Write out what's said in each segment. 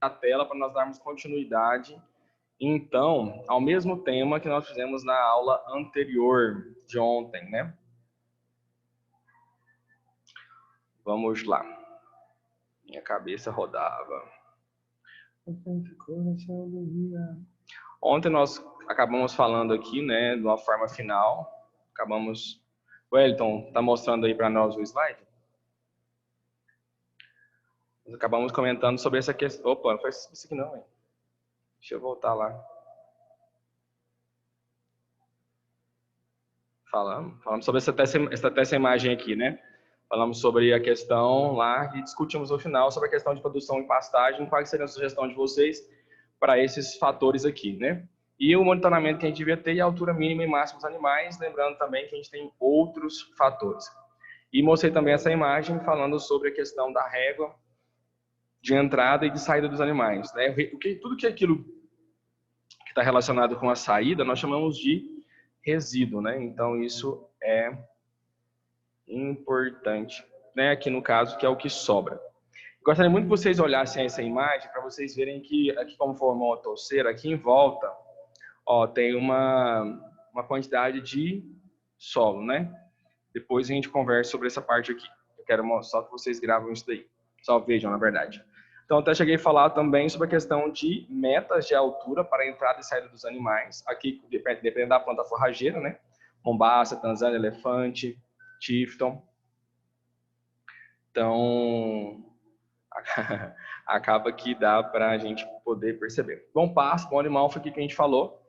a tela para nós darmos continuidade, então, ao mesmo tema que nós fizemos na aula anterior de ontem, né? Vamos lá. Minha cabeça rodava. Ontem nós acabamos falando aqui, né, de uma forma final. Acabamos... Wellington, tá mostrando aí para nós o slide? Nós acabamos comentando sobre essa questão... Opa, não foi isso aqui não, hein? Deixa eu voltar lá. Falamos sobre essa imagem aqui, né? Falamos sobre a questão lá e discutimos no final sobre a questão de produção e pastagem, qual seria a sugestão de vocês para esses fatores aqui, né? E o monitoramento que a gente devia ter e a altura mínima e máxima dos animais, lembrando também que a gente tem outros fatores. E mostrei também essa imagem falando sobre a questão da régua de entrada e de saída dos animais, né? Tudo que é aquilo que está relacionado com a saída, nós chamamos de resíduo, né? Então, isso é importante, né? Aqui no caso, que é o que sobra. Gostaria muito que vocês olhassem essa imagem para vocês verem que aqui como formou a torceira, aqui em volta, ó, tem uma quantidade de solo, né? Depois a gente conversa sobre essa parte aqui. Eu quero só que vocês gravam isso daí. Só vejam, na verdade. Então, até cheguei a falar também sobre a questão de metas de altura para a entrada e saída dos animais. Aqui, dependendo da planta forrageira, né? Mombaça, tanzânia, elefante, tifton. Então, acaba que dá para a gente poder perceber. Bom pasto, bom animal, foi o que a gente falou.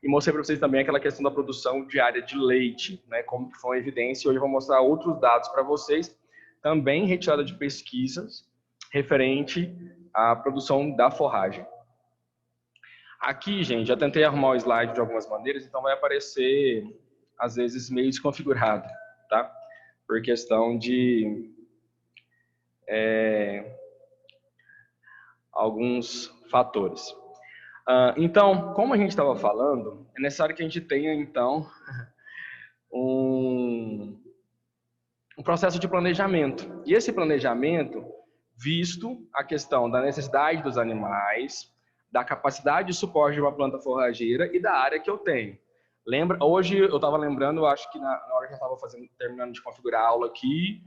E mostrei para vocês também aquela questão da produção diária de leite, né? Como que foi uma evidência. E hoje eu vou mostrar outros dados para vocês, também retirada de pesquisas, referente à produção da forragem. Aqui, gente, já tentei arrumar o slide de algumas maneiras, então vai aparecer, às vezes, meio desconfigurado, tá? Por questão de alguns fatores. Então, como a gente estava falando, é necessário que a gente tenha, então, um processo de planejamento. E esse planejamento, visto a questão da necessidade dos animais, da capacidade de suporte de uma planta forrageira e da área que eu tenho. Lembra? Hoje eu estava lembrando, eu acho que na hora que eu estava terminando de configurar a aula aqui,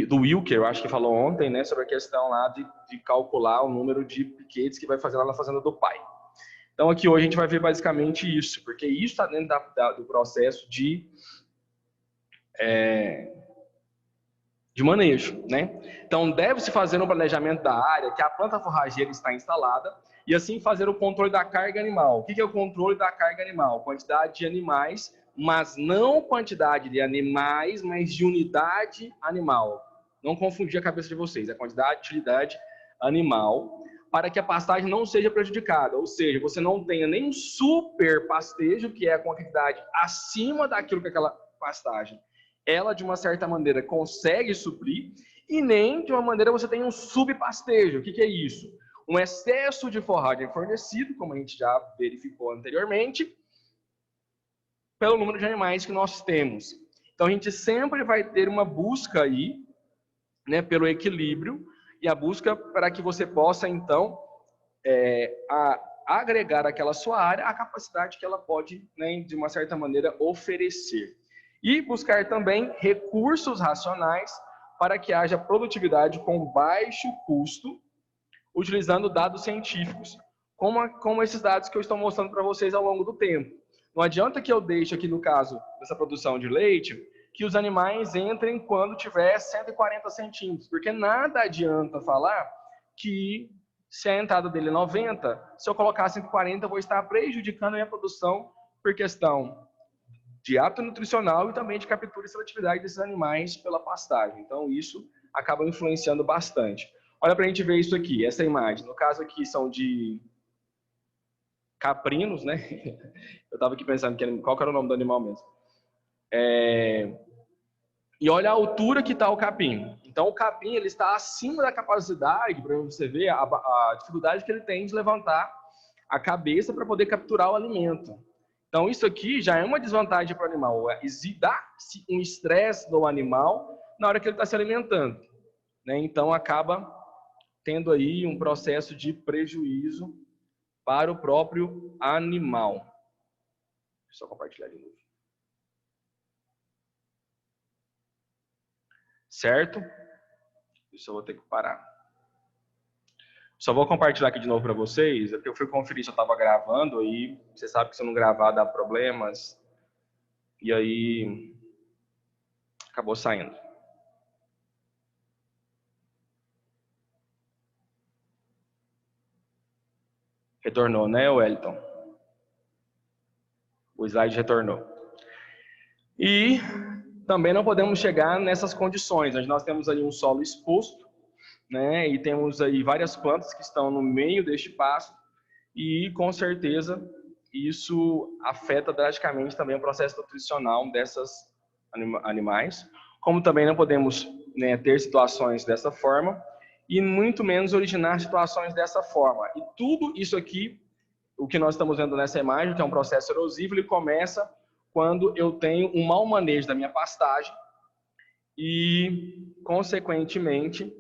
do Wilker, eu acho que falou ontem, né, sobre a questão lá de calcular o número de piquetes que vai fazer lá na fazenda do pai. Então aqui hoje a gente vai ver basicamente isso, porque isso está dentro do processo de manejo, né? Então deve-se fazer um planejamento da área que a planta forrageira está instalada e assim fazer o controle da carga animal. O que é o controle da carga animal? Quantidade de animais, mas não quantidade de animais, mas de unidade animal. Não confundir a cabeça de vocês, a quantidade de unidade animal, para que a pastagem não seja prejudicada. Ou seja, você não tenha nem um super pastejo, que é a quantidade acima daquilo que aquela pastagem ela, de uma certa maneira, consegue suprir, e nem, de uma maneira, você tem um subpastejo. O que é isso? Um excesso de forragem fornecido, como a gente já verificou anteriormente, pelo número de animais que nós temos. Então, a gente sempre vai ter uma busca aí, né, pelo equilíbrio, e a busca para que você possa, então, agregar àquela sua área a capacidade que ela pode, né, de uma certa maneira, oferecer. E buscar também recursos racionais para que haja produtividade com baixo custo, utilizando dados científicos, como esses dados que eu estou mostrando para vocês ao longo do tempo. Não adianta que eu deixe aqui, no caso dessa produção de leite, que os animais entrem quando tiver 140 centímetros, porque nada adianta falar que se a entrada dele é 90, se eu colocar 140, eu vou estar prejudicando a minha produção por questão de hábito nutricional e também de captura e seletividade desses animais pela pastagem. Então, isso acaba influenciando bastante. Olha para a gente ver isso aqui, essa imagem. No caso aqui são de caprinos, né? Eu estava aqui pensando qual que era o nome do animal mesmo. E olha a altura que está o capim. Então, o capim ele está acima da capacidade, para você ver a dificuldade que ele tem de levantar a cabeça para poder capturar o alimento. Então, isso aqui já é uma desvantagem para o animal. Dá-se um estresse no animal na hora que ele está se alimentando, né? Então, acaba tendo aí um processo de prejuízo para o próprio animal. Deixa eu só compartilhar de novo. Certo? Isso eu vou ter que parar. Só vou compartilhar aqui de novo para vocês, porque eu fui conferir se eu estava gravando, aí você sabe que se eu não gravar dá problemas, e aí acabou saindo. Retornou, né, Wellington? O slide retornou. E também não podemos chegar nessas condições, onde nós temos aí um solo exposto, né, e temos aí várias plantas que estão no meio deste pasto, e com certeza isso afeta drasticamente também o processo nutricional dessas animais, como também não podemos, né, ter situações dessa forma, e muito menos originar situações dessa forma. E tudo isso aqui, o que nós estamos vendo nessa imagem, que é um processo erosivo, ele começa quando eu tenho um mau manejo da minha pastagem e, consequentemente,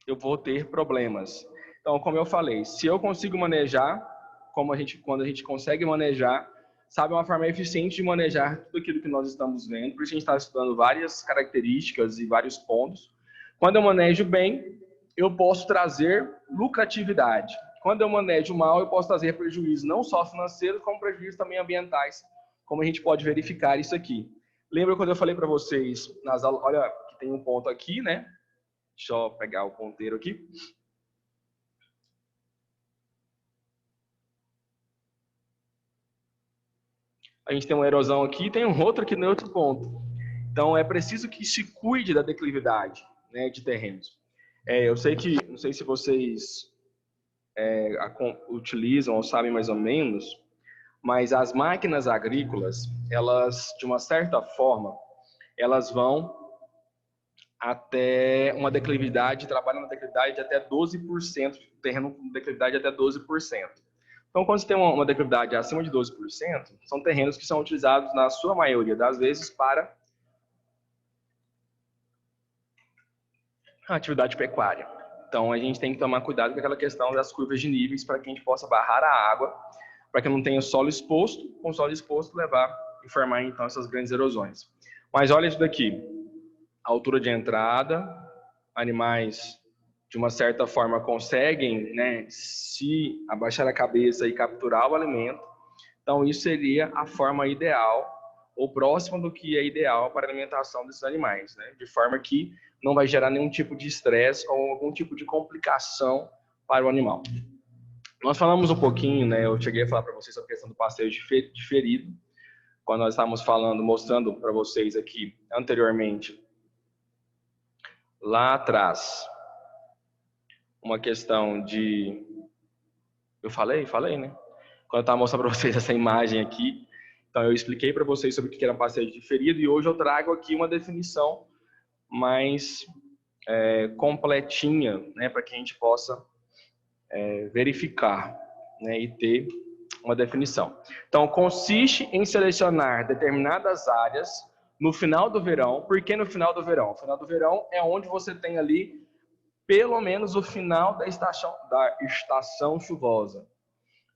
eu vou ter problemas. Então, como eu falei, se eu consigo manejar, quando a gente consegue manejar, sabe uma forma eficiente de manejar tudo aquilo que nós estamos vendo, por isso a gente está estudando várias características e vários pontos. Quando eu manejo bem, eu posso trazer lucratividade. Quando eu manejo mal, eu posso trazer prejuízo, não só financeiro, como prejuízo também ambientais, como a gente pode verificar isso aqui. Lembra quando eu falei para vocês nas aulas, olha, que tem um ponto aqui, né? Deixa eu pegar o ponteiro aqui. A gente tem uma erosão aqui e tem um outro aqui no outro ponto. Então, é preciso que se cuide da declividade, né, de terrenos. Eu sei que, não sei se vocês utilizam ou sabem mais ou menos, mas as máquinas agrícolas, elas, de uma certa forma, elas vão até uma declividade, trabalham na declividade de até 12%, terreno com declividade de até 12%. Então, quando você tem uma declividade acima de 12%, são terrenos que são utilizados, na sua maioria das vezes, para a atividade pecuária. Então, a gente tem que tomar cuidado com aquela questão das curvas de níveis para que a gente possa barrar a água, para que não tenha solo exposto, com o solo exposto levar e formar, então, essas grandes erosões. Mas olha isso daqui, a altura de entrada, animais de uma certa forma conseguem, né, se abaixar a cabeça e capturar o alimento. Então isso seria a forma ideal ou próxima do que é ideal para a alimentação desses animais, né, de forma que não vai gerar nenhum tipo de estresse ou algum tipo de complicação para o animal. Nós falamos um pouquinho, né, eu cheguei a falar para vocês sobre a questão do passeio diferido, quando nós estávamos falando, mostrando para vocês aqui anteriormente, lá atrás, uma questão de... Eu falei, né? Quando eu estava mostrando para vocês essa imagem aqui, então eu expliquei para vocês sobre o que era um passeio diferido e hoje eu trago aqui uma definição mais completinha, né, para que a gente possa verificar, né, e ter uma definição. Então, consiste em selecionar determinadas áreas no final do verão. Por que no final do verão? O final do verão é onde você tem ali pelo menos o final da estação chuvosa.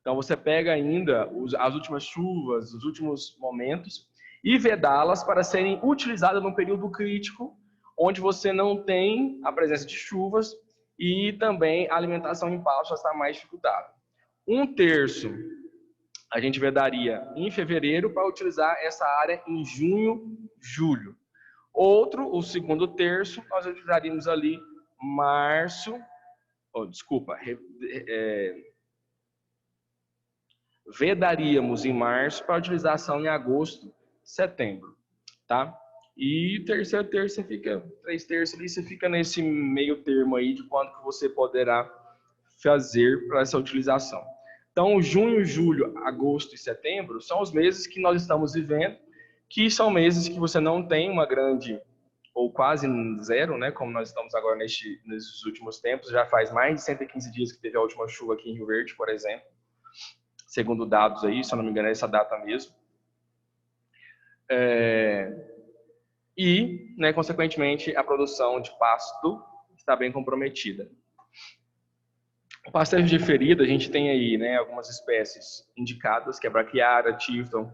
Então, você pega ainda as últimas chuvas, os últimos momentos, e vedá-las para serem utilizadas num período crítico, onde você não tem a presença de chuvas e também a alimentação em pasto está mais dificultada. 1/3 a gente vedaria em fevereiro para utilizar essa área em junho, julho. O segundo terço, nós utilizaríamos ali março, vedaríamos em março para utilização em agosto, setembro, tá? E terceiro terço fica, 3/3 ali, você fica nesse meio termo aí de quanto que você poderá fazer para essa utilização. Então, junho, julho, agosto e setembro são os meses que nós estamos vivendo, que são meses que você não tem uma grande ou quase zero, né, como nós estamos agora nesses últimos tempos, já faz mais de 115 dias que teve a última chuva aqui em Rio Verde, por exemplo, segundo dados aí, se eu não me engano é essa data mesmo. e, né, consequentemente, a produção de pasto está bem comprometida. O pastejo de ferida, a gente tem aí, né, algumas espécies indicadas, que é braquiária, tifton,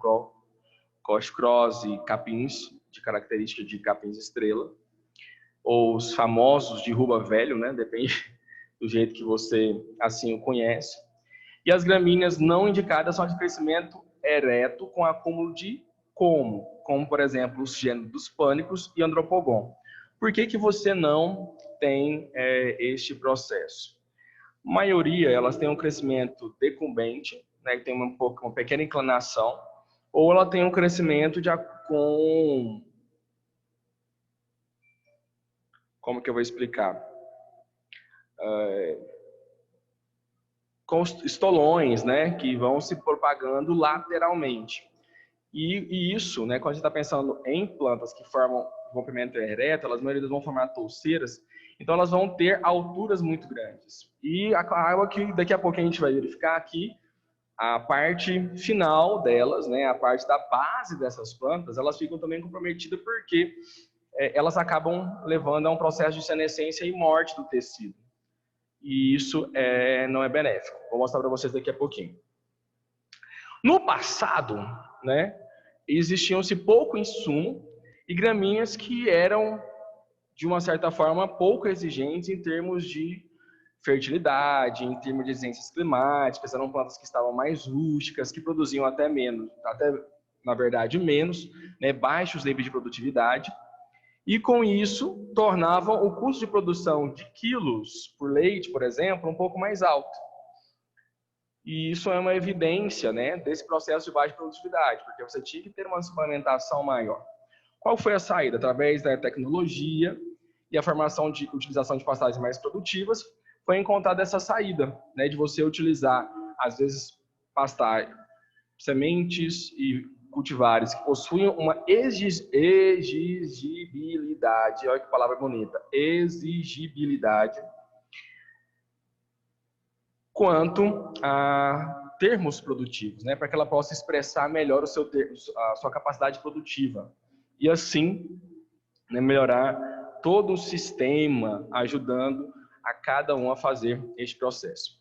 coche-cross e capins, de característica de capins estrela, ou os famosos de ruba velho, né, depende do jeito que você assim o conhece. E as gramíneas não indicadas são de crescimento ereto com acúmulo de como por exemplo, os gêneros dos pânicos e andropogon. Por que que você não tem este processo? A maioria, elas têm um crescimento decumbente, né, que tem uma pequena inclinação, ou ela tem um crescimento como que eu vou explicar? Com estolões, né, que vão se propagando lateralmente. E isso, né, quando a gente está pensando em plantas que formam rompimento ereto, elas, a maioria vão formar touceiras, então elas vão ter alturas muito grandes. E acaba que daqui a pouco a gente vai verificar aqui a parte final delas, né, a parte da base dessas plantas, elas ficam também comprometidas porque elas acabam levando a um processo de senescência e morte do tecido. E isso não é benéfico. Vou mostrar para vocês daqui a pouquinho. No passado, né, existiam-se pouco insumo e gramíneas que eram, de uma certa forma, pouco exigentes em termos de fertilidade, em termos de exigências climáticas, eram plantas que estavam mais rústicas, que produziam até menos, na verdade menos, né, baixos níveis de produtividade, e com isso tornavam o custo de produção de quilos por leite, por exemplo, um pouco mais alto. E isso é uma evidência, né, desse processo de baixa produtividade, porque você tinha que ter uma suplementação maior. Qual foi a saída? Através da tecnologia e a formação de utilização de pastagens mais produtivas, foi encontrada essa saída, né, de você utilizar, às vezes, pastagem, sementes e cultivares que possuem uma exigibilidade, olha que palavra bonita, exigibilidade, quanto a termos produtivos, né, para que ela possa expressar melhor a sua capacidade produtiva. E assim, né, melhorar todo o sistema, ajudando a cada um a fazer este processo.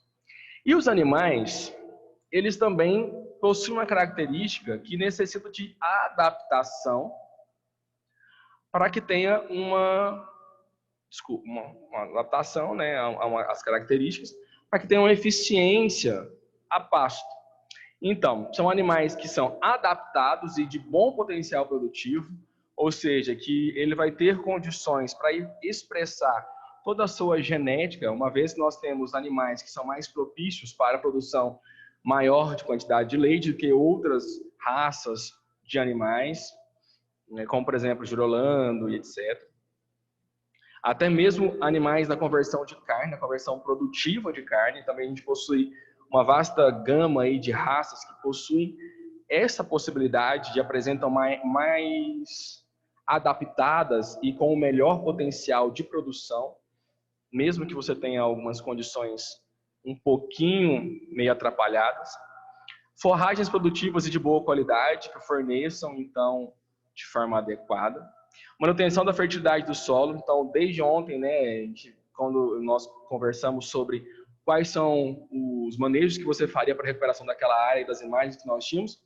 E os animais, eles também possuem uma característica que necessita de adaptação para que tenha uma adaptação, né, às características, para que tenha uma eficiência a pasto. Então, são animais que são adaptados e de bom potencial produtivo, ou seja, que ele vai ter condições para expressar toda a sua genética, uma vez que nós temos animais que são mais propícios para a produção maior de quantidade de leite do que outras raças de animais, né, como, por exemplo, girolando e etc. Até mesmo animais da conversão de carne, a conversão produtiva de carne, também a gente possui uma vasta gama aí de raças que possuem essa possibilidade de apresentam mais adaptadas e com o melhor potencial de produção, mesmo que você tenha algumas condições um pouquinho meio atrapalhadas. Forragens produtivas e de boa qualidade que forneçam, então, de forma adequada. Manutenção da fertilidade do solo. Então, desde ontem, né, quando nós conversamos sobre quais são os manejos que você faria para a recuperação daquela área e das imagens que nós tínhamos,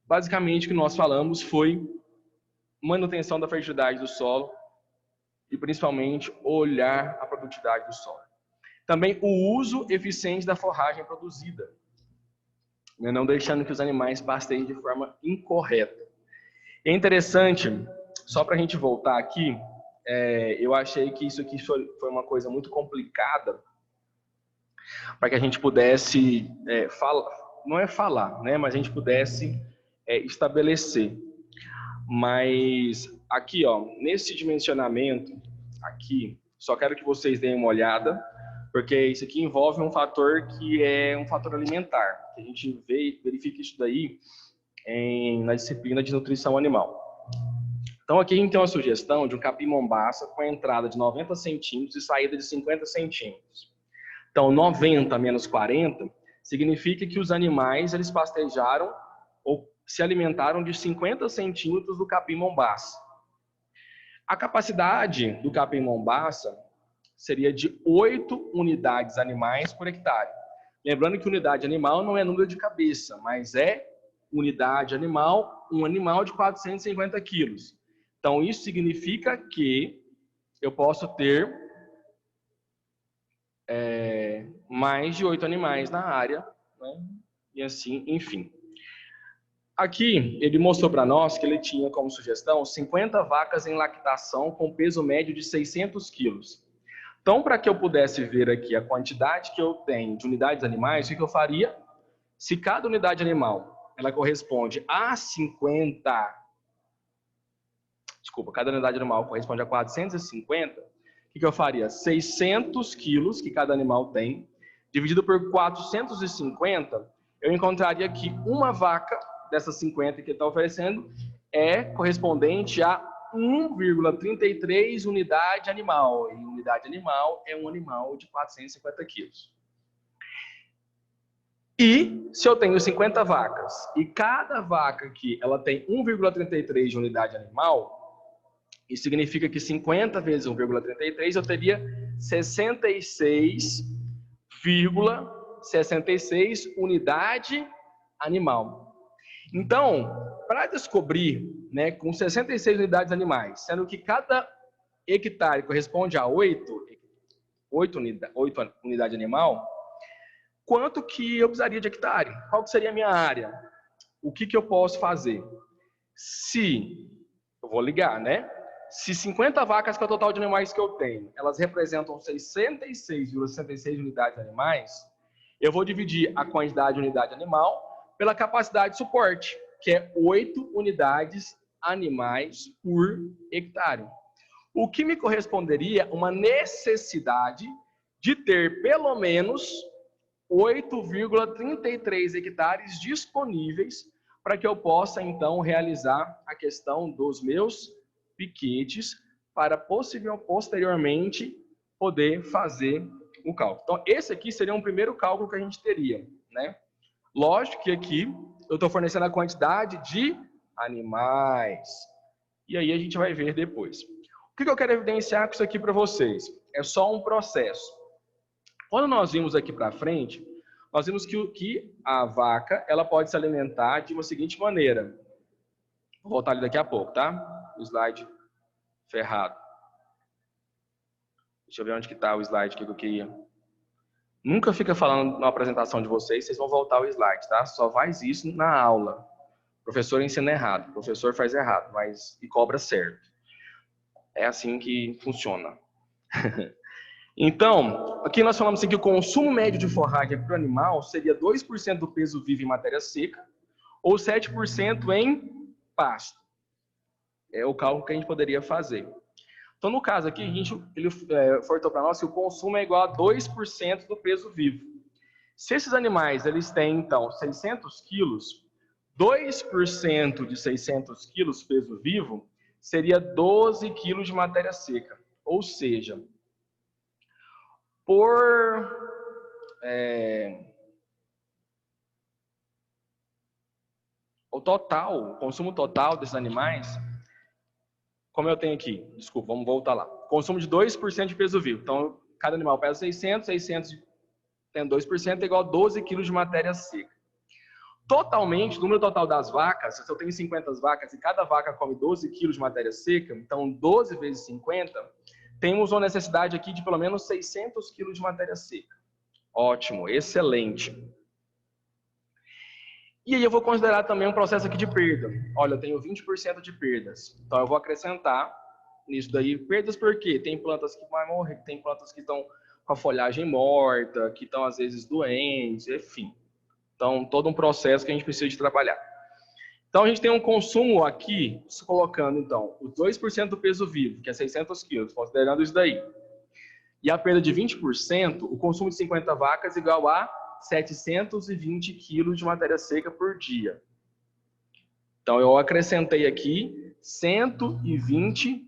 basicamente o que nós falamos foi manutenção da fertilidade do solo e principalmente olhar a produtividade do solo. Também o uso eficiente da forragem produzida, né, não deixando que os animais pasteiem de forma incorreta. É interessante, só para a gente voltar aqui, eu achei que isso aqui foi uma coisa muito complicada para que a gente pudesse não é falar, né, mas a gente pudesse estabelecer. Mas aqui, ó, nesse dimensionamento aqui, só quero que vocês deem uma olhada, porque isso aqui envolve um fator que é um fator alimentar. A gente verifica isso daí na disciplina de nutrição animal. Então aqui a gente tem uma sugestão de um capim mombaça com entrada de 90 centímetros e saída de 50 centímetros. Então 90 menos 40 significa que os animais eles pastejaram ou se alimentaram de 50 centímetros do capim mombaça. A capacidade do capim Mombaça seria de 8 unidades animais por hectare. Lembrando que unidade animal não é número de cabeça, mas é unidade animal, um animal de 450 quilos. Então, isso significa que eu posso ter mais de 8 animais na área, né? E assim, enfim. Aqui, ele mostrou para nós que ele tinha como sugestão 50 vacas em lactação com peso médio de 600 quilos. Então, para que eu pudesse ver aqui a quantidade que eu tenho de unidades animais, o que eu faria? Se cada unidade animal, ela corresponde a 50... Desculpa, cada unidade animal corresponde a 450, o que eu faria? 600 quilos que cada animal tem, dividido por 450, eu encontraria que uma vaca dessas 50 que ele está oferecendo é correspondente a 1,33 unidade animal. E unidade animal é um animal de 450 quilos. E se eu tenho 50 vacas e cada vaca aqui ela tem 1,33 de unidade animal, isso significa que 50 vezes 1,33 eu teria 66,66 unidade animal. Então, para descobrir, né, com 66 unidades animais, sendo que cada hectare corresponde a 8 unidades animal, quanto que eu precisaria de hectare? Qual que seria a minha área? O que eu posso fazer? Eu vou ligar, né? Se 50 vacas, que é o total de animais que eu tenho, elas representam 66,66 unidades animais, eu vou dividir a quantidade de unidade animal pela capacidade de suporte, que é 8 unidades animais por hectare. O que me corresponderia uma necessidade de ter pelo menos 8,33 hectares disponíveis para que eu possa, então, realizar a questão dos meus piquetes para posteriormente poder fazer o cálculo. Então, esse aqui seria um primeiro cálculo que a gente teria, né? Lógico que aqui eu estou fornecendo a quantidade de animais. E aí a gente vai ver depois. O que eu quero evidenciar com isso aqui para vocês? É só um processo. Quando nós vimos aqui para frente, nós vimos que a vaca ela pode se alimentar de uma seguinte maneira. Vou voltar ali daqui a pouco, tá? O slide ferrado. Deixa eu ver onde que está o slide que eu queria. Nunca fica falando na apresentação de vocês, vocês vão voltar o slide, tá? Só faz isso na aula. O professor ensina errado, o professor faz errado, mas e cobra certo. É assim que funciona. Então, aqui nós falamos assim, que o consumo médio de forragem para o animal seria 2% do peso vivo em matéria seca ou 7% em pasto. É o cálculo que a gente poderia fazer. Então, no caso aqui, ele forçou para nós que o consumo é igual a 2% do peso vivo. Se esses animais eles têm, então, 600 quilos, 2% de 600 quilos peso vivo seria 12 quilos de matéria seca. Ou seja, o consumo total desses animais, como eu tenho aqui, desculpa, vamos voltar lá. Consumo de 2% de peso vivo. Então, cada animal pesa 600 tendo 2% é igual a 12 quilos de matéria seca. Totalmente, o número total das vacas, se eu tenho 50 vacas e cada vaca come 12 quilos de matéria seca, então 12 vezes 50, temos uma necessidade aqui de pelo menos 600 quilos de matéria seca. Ótimo, excelente. E aí eu vou considerar também um processo aqui de perda. Olha, eu tenho 20% de perdas. Então eu vou acrescentar nisso daí perdas porque tem plantas que vão morrer, tem plantas que estão com a folhagem morta, que estão às vezes doentes, enfim. Então todo um processo que a gente precisa de trabalhar. Então a gente tem um consumo aqui, colocando então os 2% do peso vivo, que é 600 quilos, considerando isso daí. E a perda de 20%, o consumo de 50 vacas igual a 720 quilos de matéria seca por dia. Então, eu acrescentei aqui 120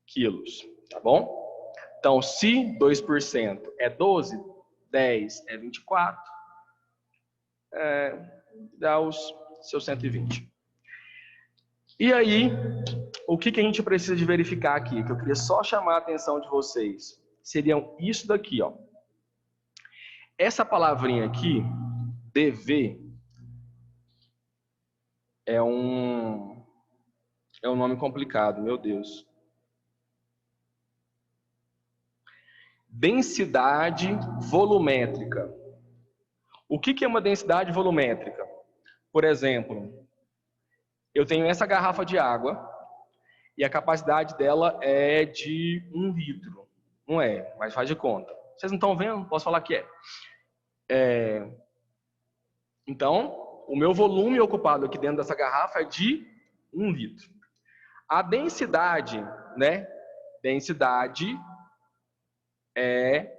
quilos, tá bom? Então, se 2% é 12, 10 é 24, dá os seus 120. E aí, o que a gente precisa de verificar aqui? Que eu queria só chamar a atenção de vocês. Seriam isso daqui, ó. Essa palavrinha aqui, dever, é um nome complicado, meu Deus. Densidade volumétrica. O que é uma densidade volumétrica? Por exemplo, eu tenho essa garrafa de água e a capacidade dela é de 1 litro. Não é, mas faz de conta. Vocês não estão vendo? Posso falar que é. Então, o meu volume ocupado aqui dentro dessa garrafa é de 1 litro. A densidade, né? Densidade é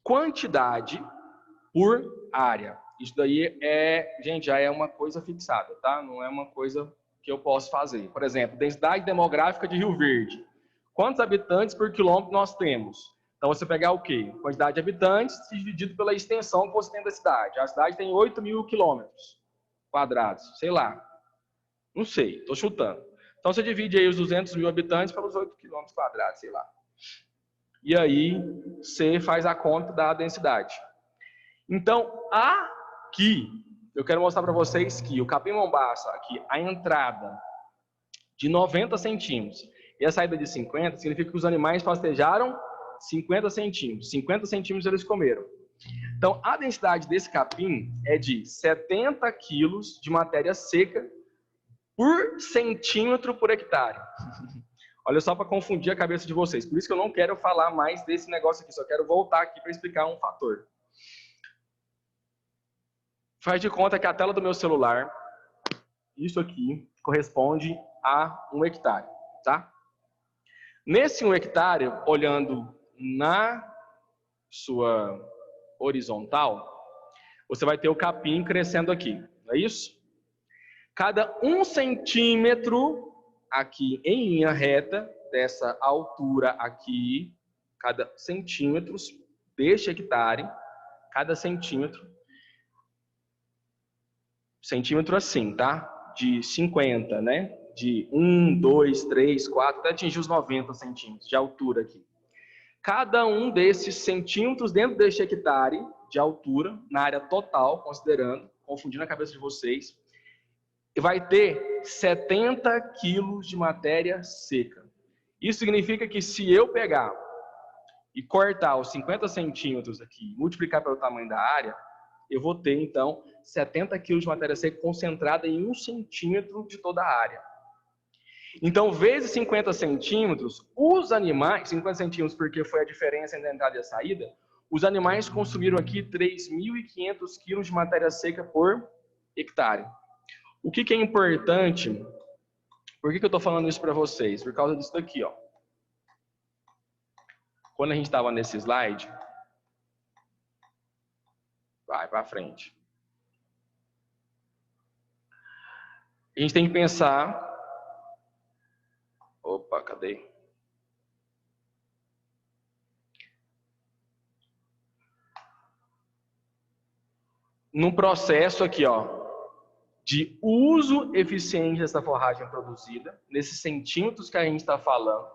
quantidade por área. Isso daí gente, já é uma coisa fixada, tá? Não é uma coisa que eu posso fazer. Por exemplo, densidade demográfica de Rio Verde. Quantos habitantes por quilômetro nós temos? Então, você pegar o quê? Quantidade de habitantes dividido pela extensão que você tem da cidade. A cidade tem 8.000 quilômetros quadrados, sei lá. Não sei, estou chutando. Então, você divide aí os 200.000 habitantes pelos 8 quilômetros quadrados, sei lá. E aí, você faz a conta da densidade. Então, aqui, eu quero mostrar para vocês que o Capim Mombaça, aqui, a entrada de 90 centímetros e a saída de 50, significa que os animais pastejaram 50 centímetros. 50 centímetros eles comeram. Então, a densidade desse capim é de 70 quilos de matéria seca por centímetro por hectare. Olha só, para confundir a cabeça de vocês. Por isso que eu não quero falar mais desse negócio aqui, só quero voltar aqui para explicar um fator. Faz de conta que a tela do meu celular, isso aqui, corresponde a 1 hectare, tá? Nesse 1 hectare, olhando na sua horizontal, você vai ter o capim crescendo aqui, não é isso? Cada 1 centímetro aqui em linha reta, dessa altura aqui, cada centímetro deste hectare, cada centímetro assim, tá? De 50, né? De 1, 2, 3, 4, até atingir os 90 centímetros de altura aqui. Cada um desses centímetros dentro deste hectare de altura, na área total, considerando, confundindo a cabeça de vocês, vai ter 70 quilos de matéria seca. Isso significa que se eu pegar e cortar os 50 centímetros aqui, multiplicar pelo tamanho da área, eu vou ter, então, 70 quilos de matéria seca concentrada em 1 centímetro de toda a área. Então, vezes 50 centímetros, os animais, 50 centímetros porque foi a diferença entre a entrada e a saída, os animais consumiram aqui 3.500 quilos de matéria seca por hectare. O que é importante, por que eu estou falando isso para vocês? Por causa disso daqui, ó. Quando a gente estava nesse slide, vai para frente. A gente tem que pensar... Opa, cadê? Num processo aqui, ó, de uso eficiente dessa forragem produzida, nesses centímetros que a gente está falando,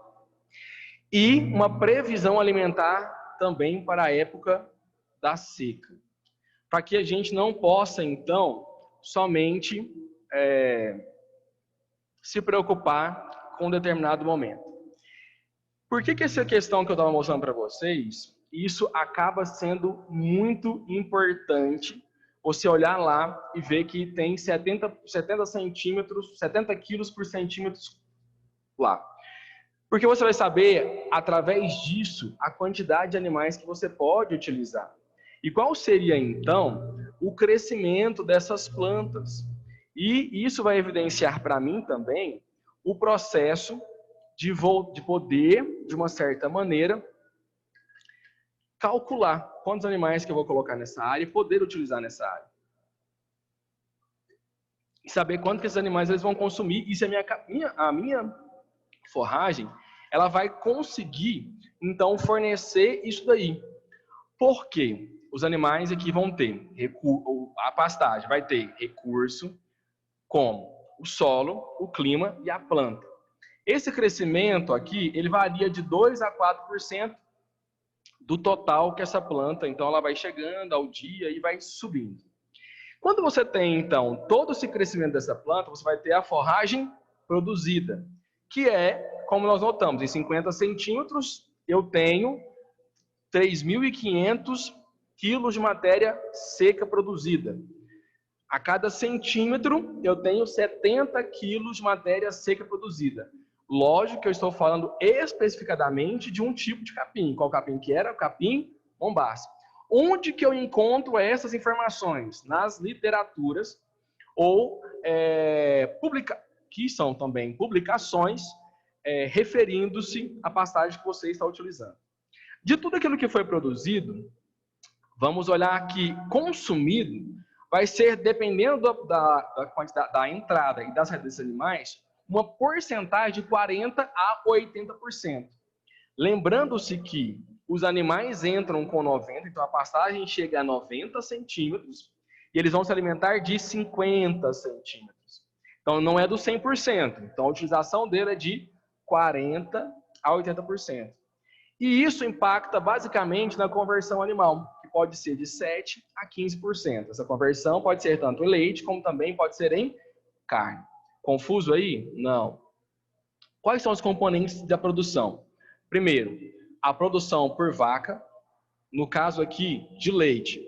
e uma previsão alimentar também para a época da seca. Para que a gente não possa, então, somente se preocupar com um determinado momento. Por que essa questão que eu estava mostrando para vocês, isso acaba sendo muito importante você olhar lá e ver que tem 70 centímetros, 70 quilos por centímetros lá. Porque você vai saber, através disso, a quantidade de animais que você pode utilizar. E qual seria, então, o crescimento dessas plantas? E isso vai evidenciar para mim também o processo de poder, de uma certa maneira, calcular quantos animais que eu vou colocar nessa área e poder utilizar nessa área. E saber quanto que esses animais eles vão consumir. E se a minha forragem, ela vai conseguir, então, fornecer isso daí. Por quê? Os animais aqui vão ter a pastagem, vai ter recurso como o solo, o clima e a planta. Esse crescimento aqui, ele varia de 2 a 4% do total que essa planta, então ela vai chegando ao dia e vai subindo. Quando você tem, então, todo esse crescimento dessa planta, você vai ter a forragem produzida, que é, como nós notamos, em 50 centímetros, eu tenho 3.500 quilos de matéria seca produzida. A cada centímetro, eu tenho 70 quilos de matéria seca produzida. Lógico que eu estou falando especificadamente de um tipo de capim. Qual capim que era? O capim Mombasa. Onde que eu encontro essas informações? Nas literaturas ou que são também publicações referindo-se à pastagem que você está utilizando. De tudo aquilo que foi produzido, vamos olhar aqui, consumido, vai ser, dependendo da quantidade da entrada e da saída desses animais, uma porcentagem de 40% a 80%. Lembrando-se que os animais entram com 90, então a pastagem chega a 90 centímetros, e eles vão se alimentar de 50 centímetros. Então não é do 100%, então a utilização dele é de 40% a 80%. E isso impacta basicamente na conversão animal, que pode ser de 7% a 15%. Essa conversão pode ser tanto em leite, como também pode ser em carne. Confuso aí? Não. Quais são os componentes da produção? Primeiro, a produção por vaca, no caso aqui, de leite.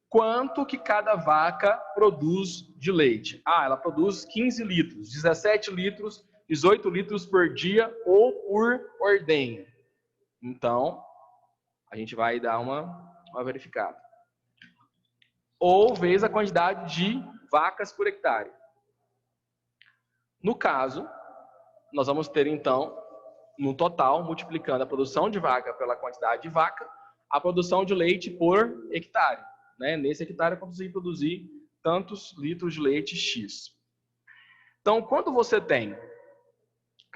Quanto que cada vaca produz de leite? Ela produz 15 litros, 17 litros, 18 litros por dia ou por ordenha. Então, a gente vai dar uma verificada. Ou vezes a quantidade de vacas por hectare. No caso, nós vamos ter então, no total, multiplicando a produção de vaca pela quantidade de vaca, a produção de leite por hectare. Nesse hectare eu consigo produzir tantos litros de leite X. Então, quando você tem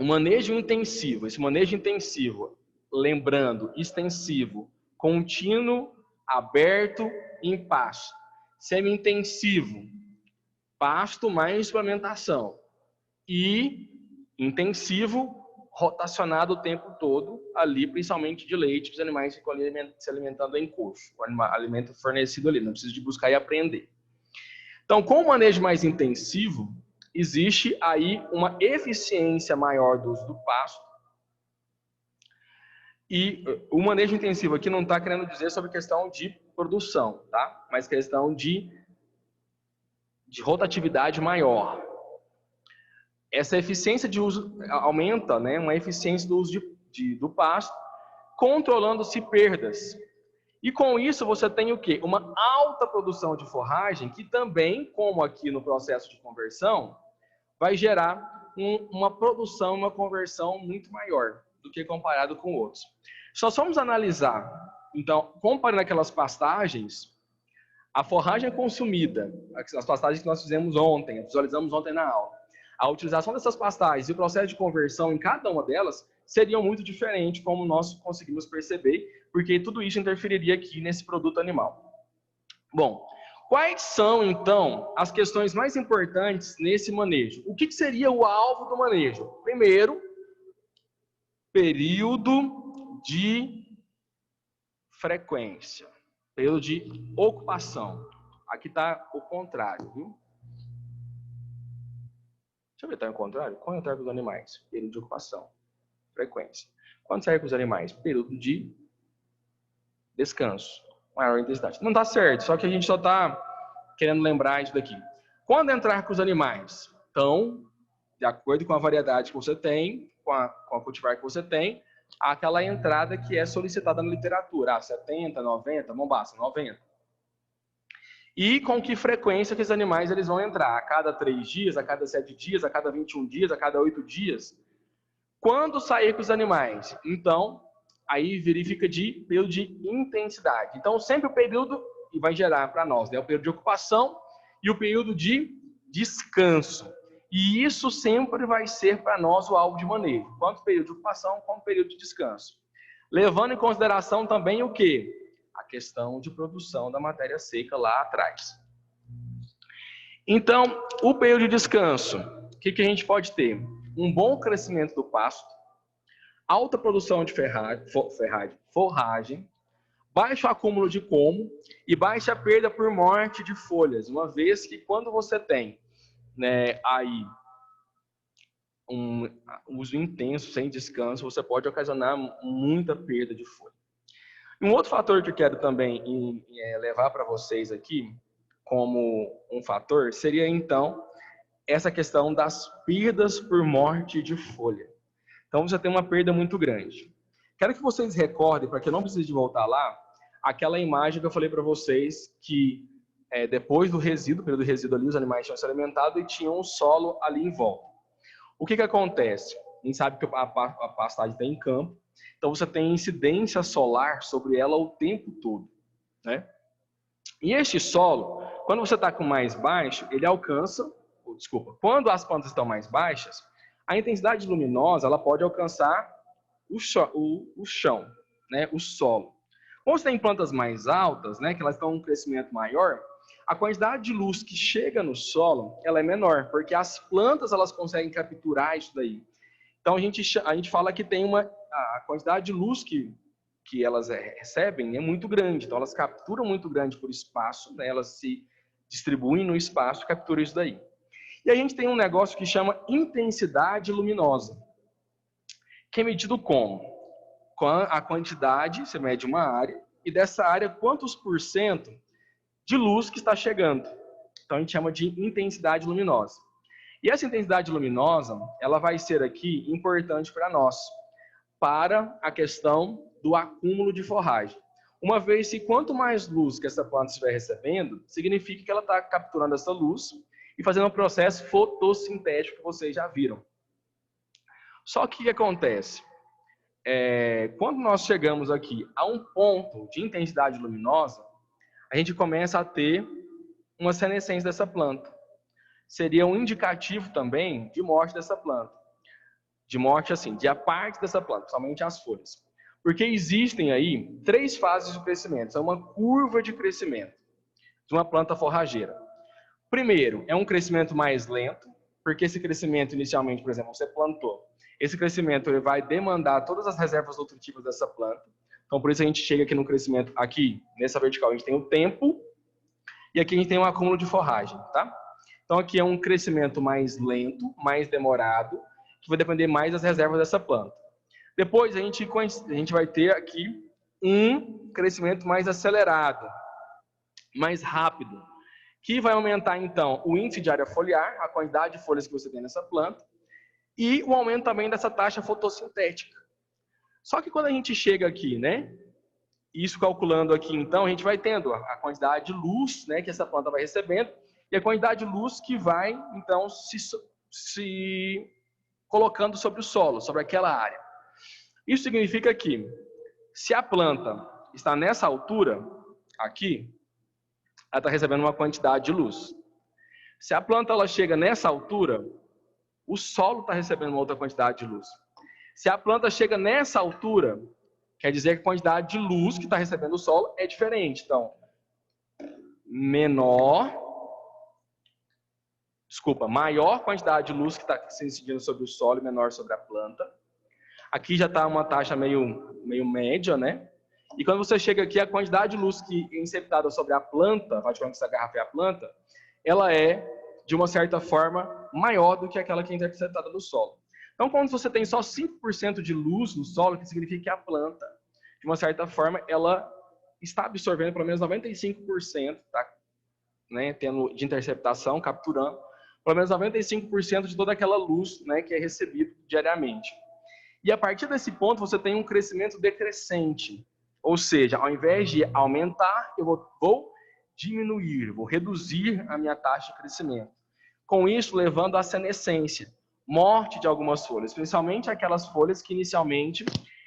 um manejo intensivo, esse manejo intensivo, lembrando, extensivo, contínuo, aberto, em pasto. Semi-intensivo, pasto mais suplementação. E intensivo, rotacionado o tempo todo, ali principalmente de leite, os animais ficam se alimentando em coxo, o alimento fornecido ali, não precisa de buscar e aprender. Então, com o manejo mais intensivo, existe aí uma eficiência maior do uso do pasto. E o manejo intensivo aqui não está querendo dizer sobre questão de produção, tá? Mas questão de rotatividade maior. Essa eficiência de uso aumenta, uma eficiência do uso do pasto, controlando-se perdas. E com isso você tem o quê? Uma alta produção de forragem, que também, como aqui no processo de conversão, vai gerar uma produção, uma conversão muito maior do que comparado com outros. Só vamos analisar, então, comparando aquelas pastagens, a forragem consumida, as pastagens que nós fizemos ontem, visualizamos ontem na aula, a utilização dessas pastagens e o processo de conversão em cada uma delas seriam muito diferentes, como nós conseguimos perceber, porque tudo isso interferiria aqui nesse produto animal. Bom, quais são, então, as questões mais importantes nesse manejo? O que seria o alvo do manejo? Primeiro, período de frequência, período de ocupação. Aqui está o contrário, viu? Deixa eu ver, está ao contrário? Quando entrar com os animais? Período de ocupação, frequência. Quando sair com os animais? Período de descanso, maior intensidade. Não está certo, só que a gente só está querendo lembrar isso daqui. Quando entrar com os animais? Então, de acordo com a variedade que você tem, com a cultivar que você tem, aquela entrada que é solicitada na literatura, 70, 90, Mombasa, 90. E com que frequência que os animais eles vão entrar? A cada 3 dias, a cada 7 dias, a cada 21 dias, a cada 8 dias? Quando sair com os animais? Então, aí verifica de período de intensidade. Então, sempre o período, e vai gerar para nós, o período de ocupação e o período de descanso. E isso sempre vai ser para nós o alvo de manejo, tanto período de ocupação como período de descanso. Levando em consideração também o quê? A questão de produção da matéria seca lá atrás. Então, o período de descanso, que a gente pode ter? Um bom crescimento do pasto, alta produção de forragem, baixo acúmulo de como e baixa perda por morte de folhas, uma vez que quando você tem, né, aí um uso intenso, sem descanso, você pode ocasionar muita perda de folha. Um outro fator que eu quero também levar para vocês aqui, como um fator, seria então essa questão das perdas por morte de folha. Então você tem uma perda muito grande. Quero que vocês recordem, para que eu não precise de voltar lá, aquela imagem que eu falei para vocês que depois do resíduo, período do resíduo ali, os animais tinham se alimentado e tinham um solo ali em volta. O que acontece? A gente sabe que a pastagem está em campo, então você tem incidência solar sobre ela o tempo todo, né? E este solo, quando você está com mais baixo, ele alcança, quando as plantas estão mais baixas, a intensidade luminosa ela pode alcançar o chão, né? O solo. Quando você tem plantas mais altas, né, que elas estão em um crescimento maior, a quantidade de luz que chega no solo ela é menor, porque as plantas elas conseguem capturar isso daí. Então a gente fala que tem a quantidade de luz que elas recebem é muito grande, então elas capturam muito grande por espaço, né, elas se distribuem no espaço e capturam isso daí. E a gente tem um negócio que chama intensidade luminosa, que é medido como? Com a quantidade, você mede uma área, e dessa área quantos por cento de luz que está chegando. Então a gente chama de intensidade luminosa. E essa intensidade luminosa, ela vai ser aqui importante para nós, para a questão do acúmulo de forragem. Uma vez que quanto mais luz que essa planta estiver recebendo, significa que ela está capturando essa luz e fazendo um processo fotossintético que vocês já viram. Só que o que acontece? Quando nós chegamos aqui a um ponto de intensidade luminosa, a gente começa a ter uma senescência dessa planta. Seria um indicativo também de morte dessa planta. De morte, assim, de a parte dessa planta, somente as folhas. Porque existem aí 3 fases de crescimento. É uma curva de crescimento de uma planta forrageira. Primeiro, é um crescimento mais lento, porque esse crescimento inicialmente, por exemplo, você plantou. Esse crescimento ele vai demandar todas as reservas nutritivas dessa planta. Então, por isso a gente chega aqui no crescimento, aqui, nessa vertical, a gente tem o tempo, e aqui a gente tem um acúmulo de forragem, tá? Então, aqui é um crescimento mais lento, mais demorado, que vai depender mais das reservas dessa planta. Depois, a gente vai ter aqui um crescimento mais acelerado, mais rápido, que vai aumentar, então, o índice de área foliar, a quantidade de folhas que você tem nessa planta, e o aumento também dessa taxa fotossintética. Só que quando a gente chega aqui, né, isso calculando aqui, então, a gente vai tendo a quantidade de luz, né, que essa planta vai recebendo, e a quantidade de luz que vai, então, se colocando sobre o solo, sobre aquela área. Isso significa que, se a planta está nessa altura, aqui, ela está recebendo uma quantidade de luz. Se a planta ela chega nessa altura, o solo está recebendo uma outra quantidade de luz. Se a planta chega nessa altura, quer dizer que a quantidade de luz que está recebendo o solo é diferente. Então, maior quantidade de luz que está se incidindo sobre o solo e menor sobre a planta. Aqui já está uma taxa meio média, né? E quando você chega aqui, a quantidade de luz que é inceptada sobre a planta, praticamente essa garrafa é a planta, ela é, de uma certa forma, maior do que aquela que é interceptada no solo. Então, quando você tem só 5% de luz no solo, que significa que a planta, de uma certa forma, ela está absorvendo pelo menos 95%, tá? Né, tendo de interceptação, capturando, pelo menos 95% de toda aquela luz, né, que é recebida diariamente. E a partir desse ponto, você tem um crescimento decrescente. Ou seja, ao invés de aumentar, eu vou diminuir, vou reduzir a minha taxa de crescimento. Com isso, levando à senescência, morte de algumas folhas, principalmente aquelas folhas que inicialmente,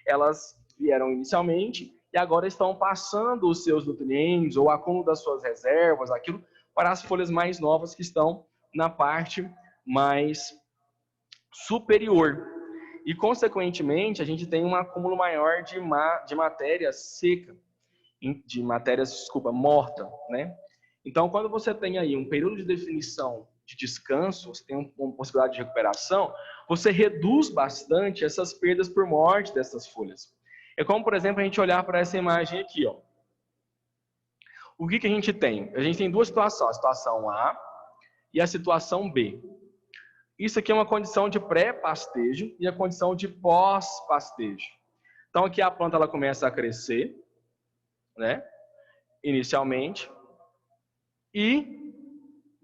elas vieram inicialmente e agora estão passando os seus nutrientes ou acúmulo das suas reservas, aquilo, para as folhas mais novas que estão na parte mais superior. E, consequentemente, a gente tem um acúmulo maior de matéria seca, de matéria, morta, né? Então, quando você tem aí um período de definição de descanso, você tem uma possibilidade de recuperação, você reduz bastante essas perdas por morte dessas folhas. É como, por exemplo, a gente olhar para essa imagem aqui, ó. O que a gente tem? A gente tem duas situações, a situação A e a situação B. Isso aqui é uma condição de pré-pastejo e a condição de pós-pastejo. Então aqui a planta ela começa a crescer, né? Inicialmente, e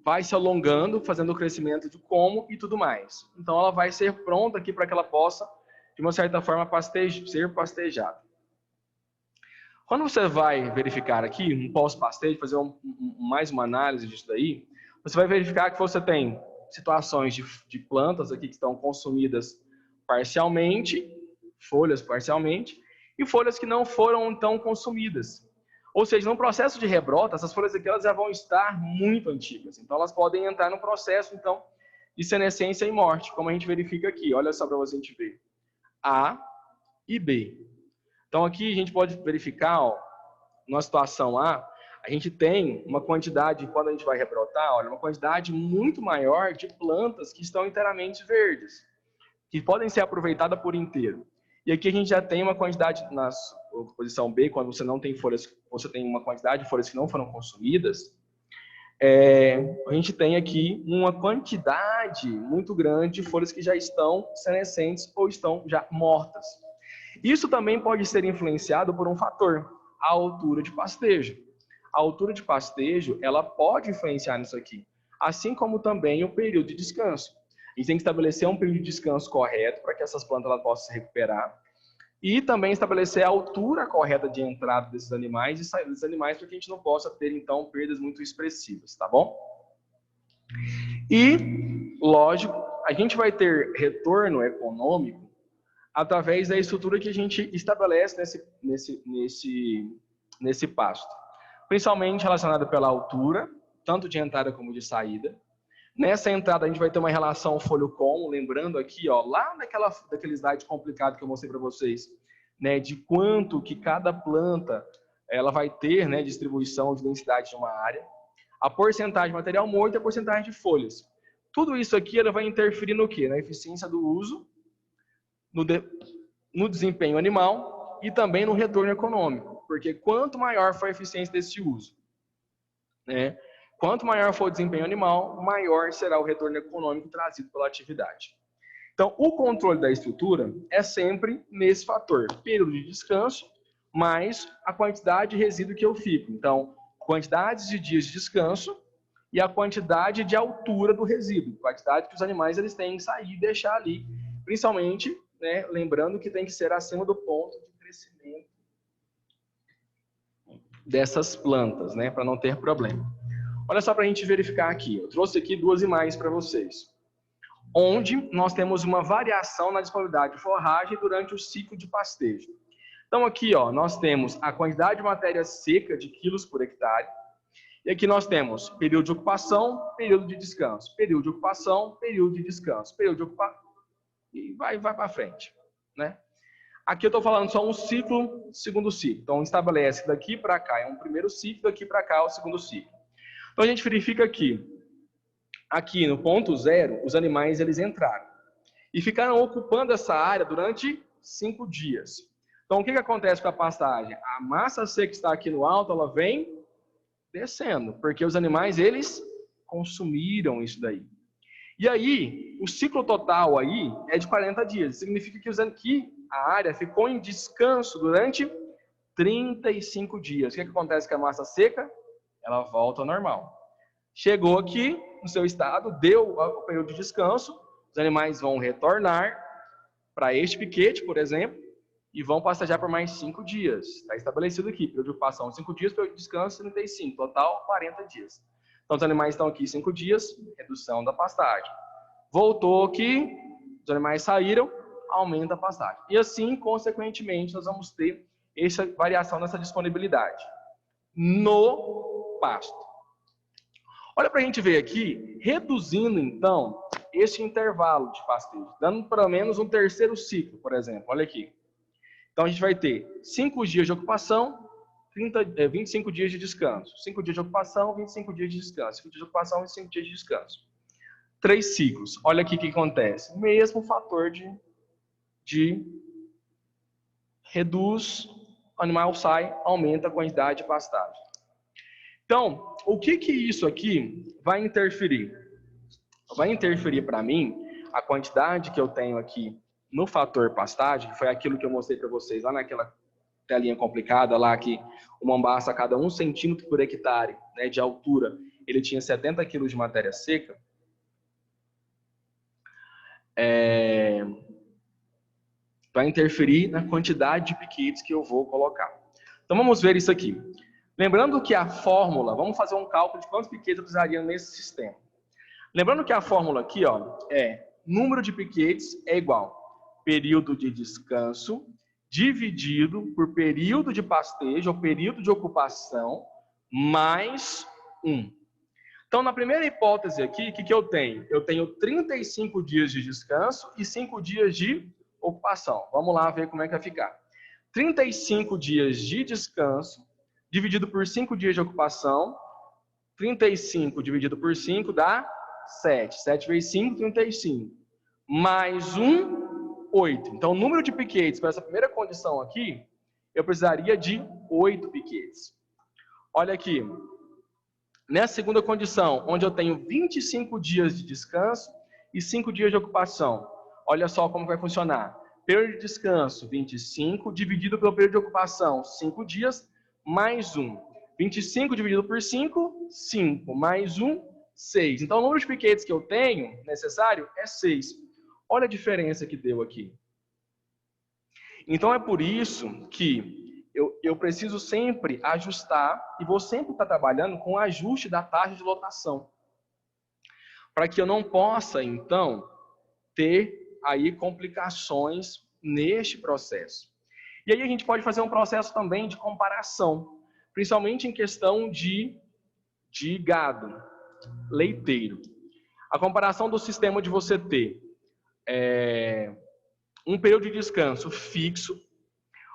vai se alongando, fazendo o crescimento de como e tudo mais. Então ela vai ser pronta aqui para que ela possa, de uma certa forma, ser pastejada. Quando você vai verificar aqui, um pós-pastejo, fazer mais uma análise disso daí, você vai verificar que você tem situações de plantas aqui que estão consumidas parcialmente, folhas parcialmente, e folhas que não foram então consumidas. Ou seja, no processo de rebrota, essas folhas aqui elas já vão estar muito antigas. Então elas podem entrar no processo então de senescência e morte, como a gente verifica aqui. Olha só para você a gente ver. A e B. Então aqui a gente pode verificar, ó, na situação A, a gente tem uma quantidade, quando a gente vai rebrotar, olha, uma quantidade muito maior de plantas que estão inteiramente verdes, que podem ser aproveitadas por inteiro. E aqui a gente já tem uma quantidade, na posição B, quando você não tem folhas, você tem uma quantidade de folhas que não foram consumidas, a gente tem aqui uma quantidade muito grande de folhas que já estão senescentes ou estão já mortas. Isso também pode ser influenciado por um fator, a altura de pastejo. A altura de pastejo, ela pode influenciar nisso aqui, assim como também o período de descanso. A gente tem que estabelecer um período de descanso correto para que essas plantas elas possam se recuperar e também estabelecer a altura correta de entrada desses animais e saída desses animais para que a gente não possa ter, então, perdas muito expressivas, tá bom? E, lógico, a gente vai ter retorno econômico através da estrutura que a gente estabelece nesse pasto. Principalmente relacionada pela altura, tanto de entrada como de saída. Nessa entrada a gente vai ter uma relação folho-com, lembrando aqui, ó, lá daquele slide complicado que eu mostrei para vocês, né, de quanto que cada planta ela vai ter, né, distribuição de densidade de uma área. A porcentagem de material morto e a porcentagem de folhas. Tudo isso aqui ela vai interferir no quê? Na eficiência do uso, no desempenho animal e também no retorno econômico, porque quanto maior for a eficiência desse uso, né, quanto maior for o desempenho animal, maior será o retorno econômico trazido pela atividade. Então, o controle da estrutura é sempre nesse fator, período de descanso, mais a quantidade de resíduo que eu fico. Então, quantidades de dias de descanso e a quantidade de altura do resíduo, quantidade que os animais eles têm que sair e deixar ali, principalmente, né, lembrando que tem que ser acima do ponto de crescimento dessas plantas, né, para não ter problema. Olha só para a gente verificar aqui. Eu trouxe aqui duas imagens para vocês, onde nós temos uma variação na disponibilidade de forragem durante o ciclo de pastejo. Então aqui, ó, nós temos a quantidade de matéria seca de quilos por hectare. E aqui nós temos período de ocupação, período de descanso, período de ocupação, período de descanso, período de ocupação, e vai para frente, né? Aqui eu estou falando só um ciclo, segundo ciclo. Então, estabelece daqui para cá é um primeiro ciclo, daqui para cá é o segundo ciclo. Então, a gente verifica aqui no ponto zero, os animais eles entraram e ficaram ocupando essa área durante 5 dias. Então, o que acontece com a pastagem? A massa seca que está aqui no alto, ela vem descendo, porque os animais, eles consumiram isso daí. E aí, o ciclo total aí é de 40 dias. Significa que a área ficou em descanso durante 35 dias. O que acontece com a massa seca? Ela volta ao normal. Chegou aqui no seu estado, deu o período de descanso, os animais vão retornar para este piquete, por exemplo, e vão pastagear por mais 5 dias. Está estabelecido aqui, período de ocupação 5 dias, período de descanso 35, total 40 dias. Então, os animais estão aqui 5 dias, redução da pastagem. Voltou aqui, os animais saíram, aumenta a pastagem. E assim, consequentemente, nós vamos ter essa variação nessa disponibilidade no pasto. Olha para a gente ver aqui, reduzindo, então, esse intervalo de pastejo, dando pelo menos um terceiro ciclo, por exemplo. Olha aqui. Então, a gente vai ter 5 dias de ocupação, 25 dias de descanso. 5 dias de ocupação, 25 dias de descanso. 5 dias de ocupação, 25 dias de descanso. 3 ciclos. Olha aqui o que acontece. Mesmo fator de reduz, o animal sai, aumenta a quantidade de pastagem. Então, o que isso aqui vai interferir? Vai interferir para mim a quantidade que eu tenho aqui no fator pastagem, que foi aquilo que eu mostrei para vocês lá naquela telinha complicada lá, que o Mombasa, a cada 1 centímetro por hectare, né, de altura, ele tinha 70 quilos de matéria seca. Vai interferir na quantidade de piquetes que eu vou colocar. Então vamos ver isso aqui. Lembrando que a fórmula, vamos fazer um cálculo de quantos piquetes eu precisaria nesse sistema. Lembrando que a fórmula aqui, ó, é número de piquetes é igual período de descanso dividido por período de pastejo ou período de ocupação mais 1. Então, na primeira hipótese aqui, o que eu tenho? Eu tenho 35 dias de descanso e 5 dias de ocupação. Vamos lá ver como é que vai ficar. 35 dias de descanso dividido por 5 dias de ocupação. 35 dividido por 5 dá 7. 7 vezes 5, 35. Mais 1, 8. Então, o número de piquetes para essa primeira condição aqui, eu precisaria de 8 piquetes. Olha aqui. Nessa segunda condição, onde eu tenho 25 dias de descanso e 5 dias de ocupação. Olha só como vai funcionar. Período de descanso, 25, dividido pelo período de ocupação, 5 dias, mais 1. 25 dividido por 5, 5. Mais 1, 6. Então, o número de piquetes que eu tenho necessário é 6. Olha a diferença que deu aqui. Então, é por isso que eu preciso sempre ajustar e vou sempre estar trabalhando com o ajuste da taxa de lotação. Para que eu não possa, então, ter aí complicações neste processo. E aí a gente pode fazer um processo também de comparação, principalmente em questão de gado leiteiro. A comparação do sistema de você ter um período de descanso fixo,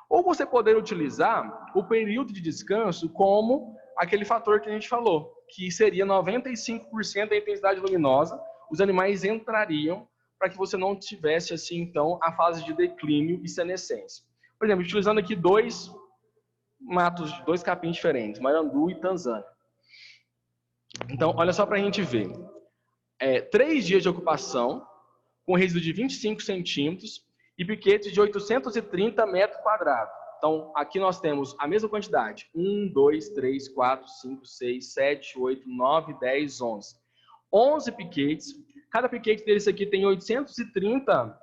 ou você poder utilizar o período de descanso como aquele fator que a gente falou, que seria 95% da intensidade luminosa, os animais entrariam para que você não tivesse, assim, então, a fase de declínio e senescência. Por exemplo, utilizando aqui 2 matos, 2 capins diferentes, Marandu e Tanzânia. Então, olha só para a gente ver. 3 dias de ocupação, com resíduo de 25 centímetros, e piquetes de 830 metros quadrados. Então, aqui nós temos a mesma quantidade. 1, 2, 3, 4, 5, 6, 7, 8, 9, 10, 11. 11 piquetes. Cada piquete desse aqui tem 830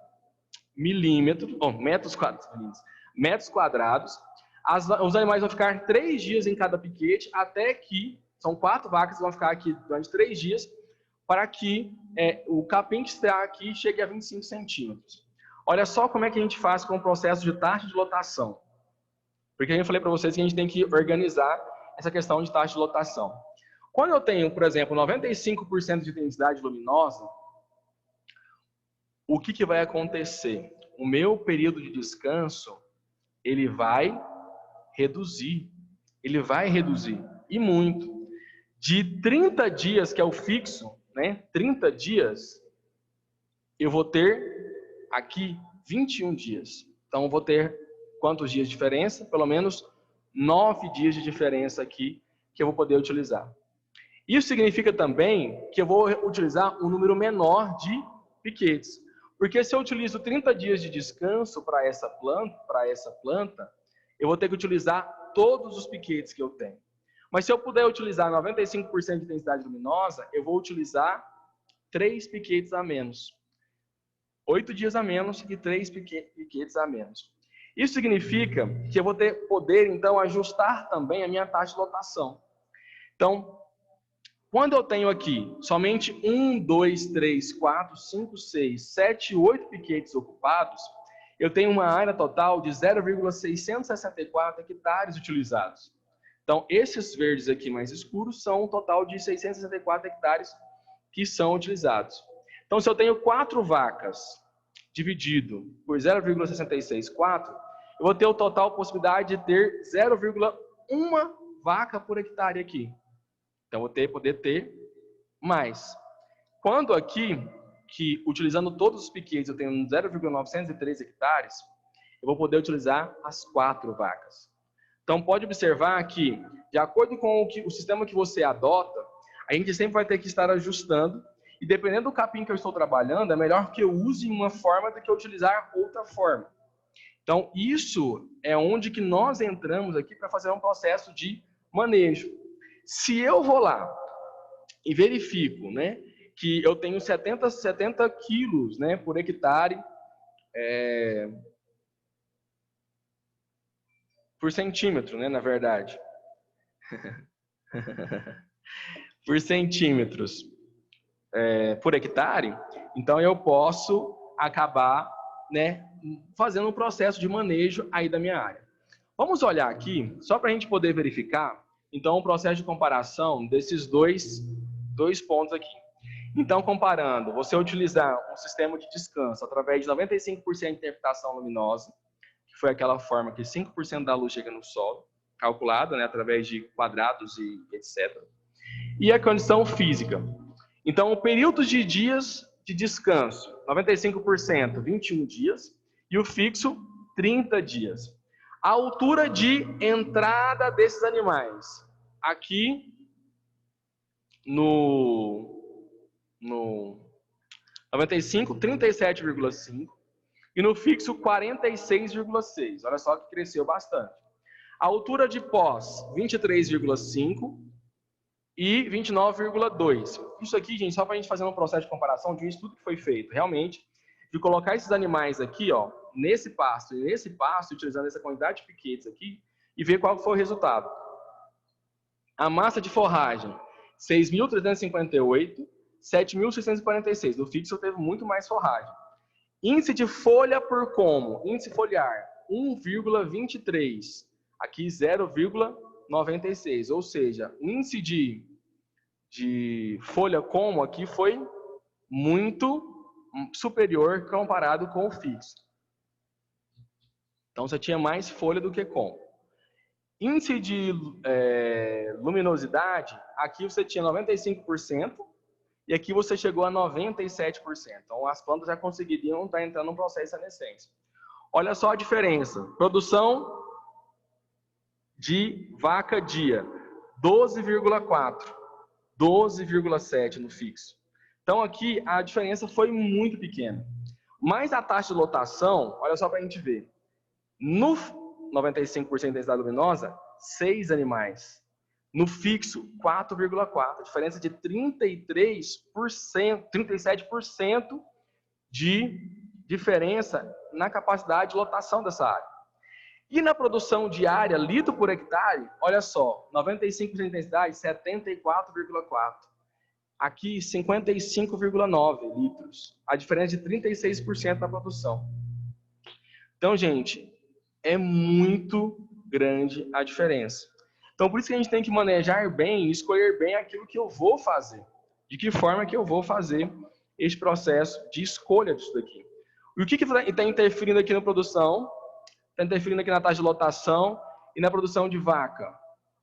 metros quadrados. Os animais vão ficar 3 dias em cada piquete, até que, são 4 vacas que vão ficar aqui durante 3 dias, para que o capim que está aqui chegue a 25 centímetros. Olha só como é que a gente faz com o processo de taxa de lotação. Porque eu falei para vocês que a gente tem que organizar essa questão de taxa de lotação. Quando eu tenho, por exemplo, 95% de intensidade luminosa, o que vai acontecer? O meu período de descanso, ele vai reduzir. Ele vai reduzir. E muito. De 30 dias, que é o fixo, né? 30 dias, eu vou ter aqui 21 dias. Então, eu vou ter quantos dias de diferença? Pelo menos 9 dias de diferença aqui que eu vou poder utilizar. Isso significa também que eu vou utilizar um número menor de piquetes. Porque se eu utilizo 30 dias de descanso para essa planta, eu vou ter que utilizar todos os piquetes que eu tenho. Mas se eu puder utilizar 95% de intensidade luminosa, eu vou utilizar 3 piquetes a menos. 8 dias a menos e 3 piquetes a menos. Isso significa que eu vou poder, então, ajustar também a minha taxa de lotação. Então, quando eu tenho aqui somente 1, 2, 3, 4, 5, 6, 7, 8 piquetes ocupados, eu tenho uma área total de 0,664 hectares utilizados. Então, esses verdes aqui mais escuros são um total de 664 hectares que são utilizados. Então, se eu tenho 4 vacas dividido por 0,664, eu vou ter o total possibilidade de ter 0,1 vaca por hectare aqui. Então, eu vou poder ter mais. Quando aqui, que utilizando todos os piquetes eu tenho 0,903 hectares, eu vou poder utilizar as 4 vacas. Então, pode observar que, de acordo com o sistema que você adota, a gente sempre vai ter que estar ajustando, e dependendo do capim que eu estou trabalhando, é melhor que eu use uma forma do que eu utilizar outra forma. Então, isso é onde que nós entramos aqui para fazer um processo de manejo. Se eu vou lá e verifico, né, que eu tenho 70 quilos, né, por hectare, por centímetro, né, na verdade. Por centímetros por hectare, então eu posso acabar, né, fazendo um processo de manejo aí da minha área. Vamos olhar aqui, só para a gente poder verificar, então, o processo de comparação desses dois pontos aqui. Então, comparando, você utilizar um sistema de descanso através de 95% de interpretação luminosa, que foi aquela forma que 5% da luz chega no solo, calculada, né, através de quadrados e etc. E a condição física. Então, o período de dias de descanso, 95%, 21 dias, e o fixo, 30 dias. A altura de entrada desses animais, aqui no 95, 37,5, e no fixo, 46,6. Olha só que cresceu bastante. A altura de pós, 23,5 e 29,2. Isso aqui, gente, só para a gente fazer um processo de comparação de um estudo que foi feito, realmente, de colocar esses animais aqui, ó, nesse pasto e nesse pasto, utilizando essa quantidade de piquetes aqui, e ver qual foi o resultado. A massa de forragem, 6.358, 7.646. No fixo teve muito mais forragem. Índice de folha por como? Índice foliar, 1,23. Aqui, 0,96. Ou seja, o índice de folha como aqui foi muito superior comparado com o fixo. Então, você tinha mais folha do que como. Índice de luminosidade, aqui você tinha 95%, e aqui você chegou a 97%. Então, as plantas já conseguiriam estar entrando no processo de senescência. Olha só a diferença. Produção de vaca dia, 12,4. 12,7 no fixo. Então, aqui a diferença foi muito pequena. Mas a taxa de lotação, olha só para a gente ver. No 95% de densidade luminosa, 6 animais. No fixo, 4,4. Diferença de 37% de diferença na capacidade de lotação dessa área. E na produção diária, litro por hectare, olha só, 95% de intensidade, 74,4. Aqui, 55,9 litros. A diferença de 36% na produção. Então, gente, é muito grande a diferença. Então, por isso que a gente tem que manejar bem e escolher bem aquilo que eu vou fazer. De que forma que eu vou fazer esse processo de escolha disso daqui. E o que está interferindo aqui na produção? Está interferindo aqui na taxa de lotação e na produção de vaca.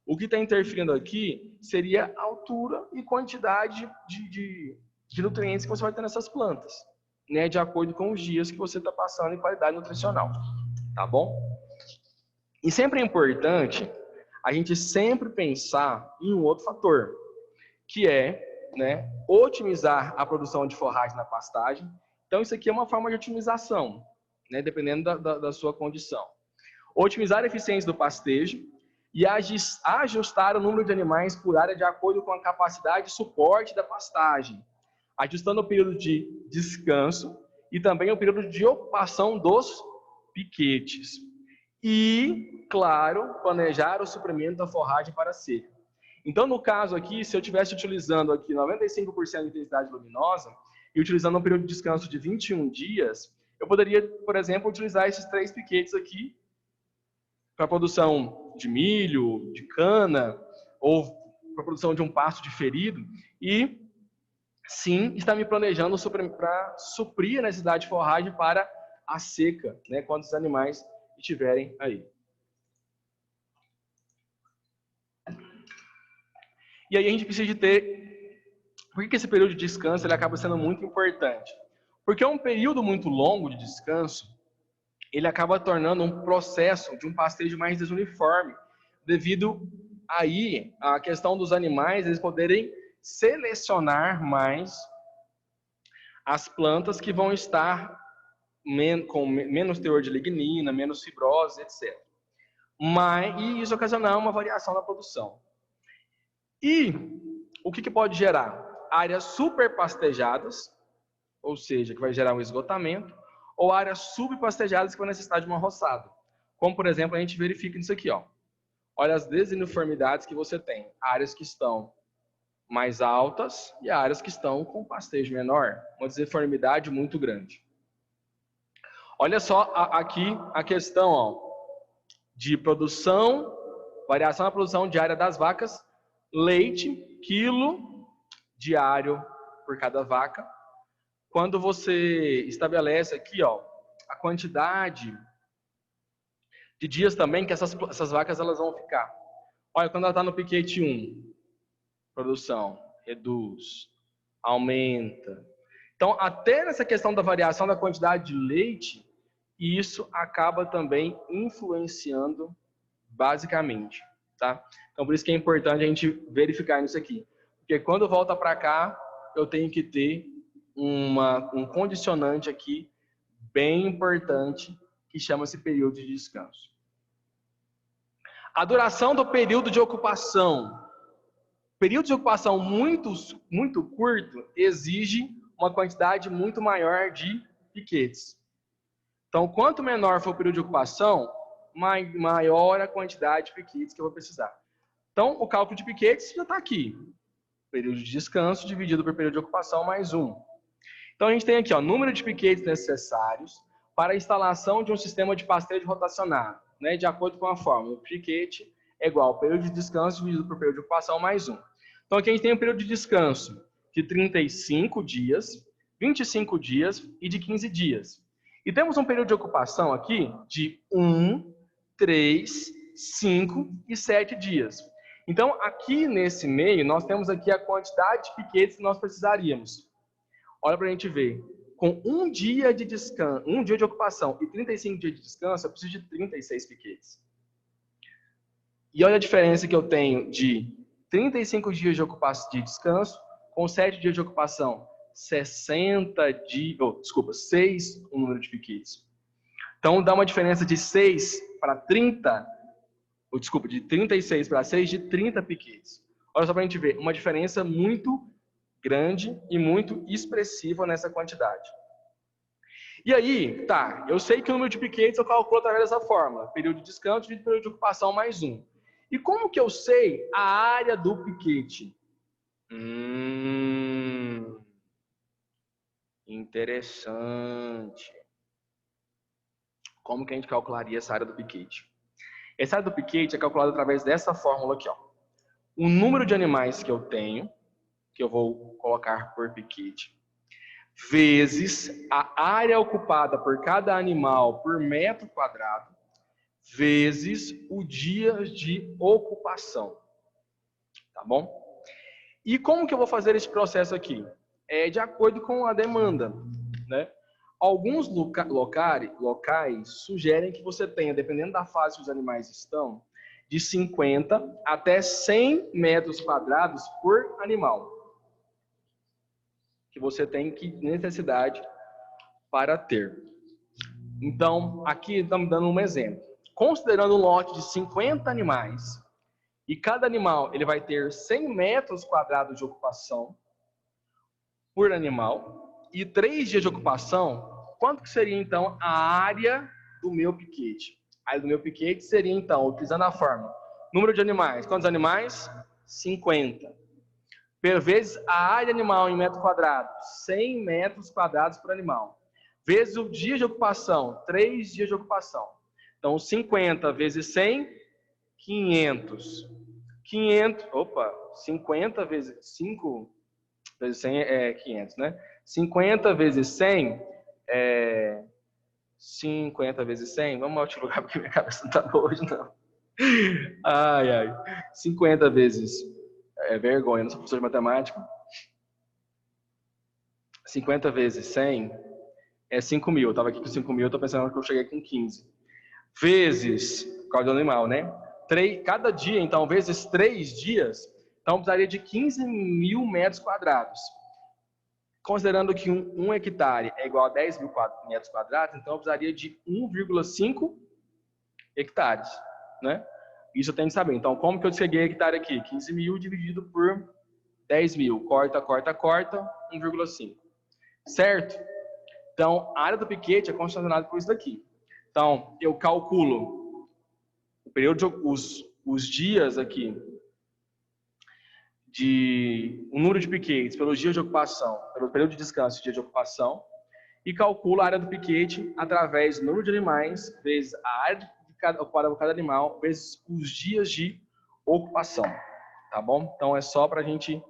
O que está interferindo aqui seria a altura e quantidade de nutrientes que você vai ter nessas plantas, né, de acordo com os dias que você está passando em qualidade nutricional, tá bom? E sempre é importante a gente sempre pensar em um outro fator, que é, né, otimizar a produção de forragem na pastagem. Então, isso aqui é uma forma de otimização, né, dependendo da sua condição. Otimizar a eficiência do pastejo e ajustar o número de animais por área de acordo com a capacidade de suporte da pastagem, ajustando o período de descanso e também o período de ocupação dos piquetes. E, claro, planejar o suprimento da forragem para a seca. Então, no caso aqui, se eu estivesse utilizando aqui 95% de intensidade luminosa e utilizando um período de descanso de 21 dias, eu poderia, por exemplo, utilizar esses 3 piquetes aqui para a produção de milho, de cana, ou para a produção de um pasto diferido, e sim, está me planejando para suprir a necessidade de forragem para a seca, né, quando os animais estiverem aí. E aí a gente precisa de ter Por que esse período de descanso ele acaba sendo muito importante? Porque um período muito longo de descanso, ele acaba tornando um processo de um pastejo mais desuniforme, devido aí à questão dos animais eles poderem selecionar mais as plantas que vão estar com menos teor de lignina, menos fibrose, etc. E isso ocasionar uma variação na produção. E o que pode gerar? Áreas superpastejadas, ou seja, que vai gerar um esgotamento, ou áreas subpastejadas que vão necessitar de uma roçada. Como, por exemplo, a gente verifica nisso aqui, ó. Olha as desuniformidades que você tem. Áreas que estão mais altas e áreas que estão com pastejo menor. Uma desuniformidade muito grande. Olha só aqui a questão, ó, de produção, variação na produção diária das vacas, leite, quilo diário por cada vaca. Quando você estabelece aqui, ó, a quantidade de dias também que essas vacas elas vão ficar. Olha, quando ela está no piquete 1, produção reduz, aumenta. Então, até nessa questão da variação da quantidade de leite, isso acaba também influenciando basicamente, tá? Então, por isso que é importante a gente verificar isso aqui. Porque quando volta para cá, eu tenho que ter um condicionante aqui bem importante que chama-se período de descanso. A duração do período de ocupação. Período de ocupação muito curto exige uma quantidade muito maior de piquetes. Então, quanto menor for o período de ocupação, maior a quantidade de piquetes que eu vou precisar. Então, o cálculo de piquetes já está aqui. Período de descanso dividido por período de ocupação mais 1. Então, a gente tem aqui, ó, número de piquetes necessários para a instalação de um sistema de pastejo rotacionado, né, de acordo com a fórmula. O piquete é igual ao período de descanso dividido por período de ocupação mais 1. Então, aqui a gente tem um período de descanso de 35 dias, 25 dias e de 15 dias. E temos um período de ocupação aqui de 1, 3, 5 e 7 dias. Então, aqui nesse meio, nós temos aqui a quantidade de piquetes que nós precisaríamos. Olha para a gente ver. Com um dia de descanso, um dia de ocupação e 35 dias de descanso, eu preciso de 36 piquetes. E olha a diferença que eu tenho de 35 dias de ocupação de descanso com 7 dias de ocupação. 60 dias, desculpa, 6 o número de piquetes. Então dá uma diferença de 6 para 30, desculpa, de 36 para 6 de 30 piquetes. Olha só para a gente ver, uma diferença muito grande e muito expressiva nessa quantidade. E aí, tá, eu sei que o número de piquetes eu calculo através dessa fórmula, período de descanso dividido período de ocupação mais 1. E como que eu sei a área do piquete? Interessante. Como que a gente calcularia essa área do piquete? Essa área do piquete é calculada através dessa fórmula aqui, ó. O número de animais que eu tenho, que eu vou colocar por piquete, vezes a área ocupada por cada animal por metro quadrado, vezes o dia de ocupação. Tá bom? E como que eu vou fazer esse processo aqui? É de acordo com a demanda, né? Alguns locais sugerem que você tenha, dependendo da fase que os animais estão, de 50 até 100 metros quadrados por animal. Que você tem necessidade para ter. Então, aqui estamos dando um exemplo. Considerando um lote de 50 animais, e cada animal ele vai ter 100 metros quadrados de ocupação por animal, e 3 dias de ocupação, quanto que seria então a área do meu piquete? A área do meu piquete seria então, utilizando a fórmula, número de animais. Quantos animais? 50. Vezes a área animal em metro quadrado, 100 metros quadrados por animal. Vezes o dia de ocupação, 3 dias de ocupação. Então, 50 vezes 100, 500. 50 vezes 5 vezes 100 é 500, né? 50 vezes 100 é 50 vezes 100. Vamos multiplicar porque minha cabeça não tá boa hoje, não. 50 vezes... É vergonha, não sou professor de matemática. 50 vezes 100 é 5.000. Eu estava aqui com 5.000, estou pensando que eu cheguei com 15. Vezes, por causa do animal, né? Cada dia, então, vezes 3 dias, então precisaria de 15.000 metros quadrados. Considerando que um hectare é igual a 10.000 metros quadrados, então eu precisaria de 1,5 hectares, né? Isso eu tenho que saber. Então, como que eu cheguei a hectare aqui? 15.000 dividido por 10.000. Corta, 1,5. Certo? Então, a área do piquete é condicionada por isso daqui. Então, eu calculo o período os dias aqui o número de piquetes pelos dias de ocupação, pelo período de descanso e dia de ocupação, e calculo a área do piquete através do número de animais vezes a área ocupada por cada animal vezes os dias de ocupação, tá bom? Então é só para a gente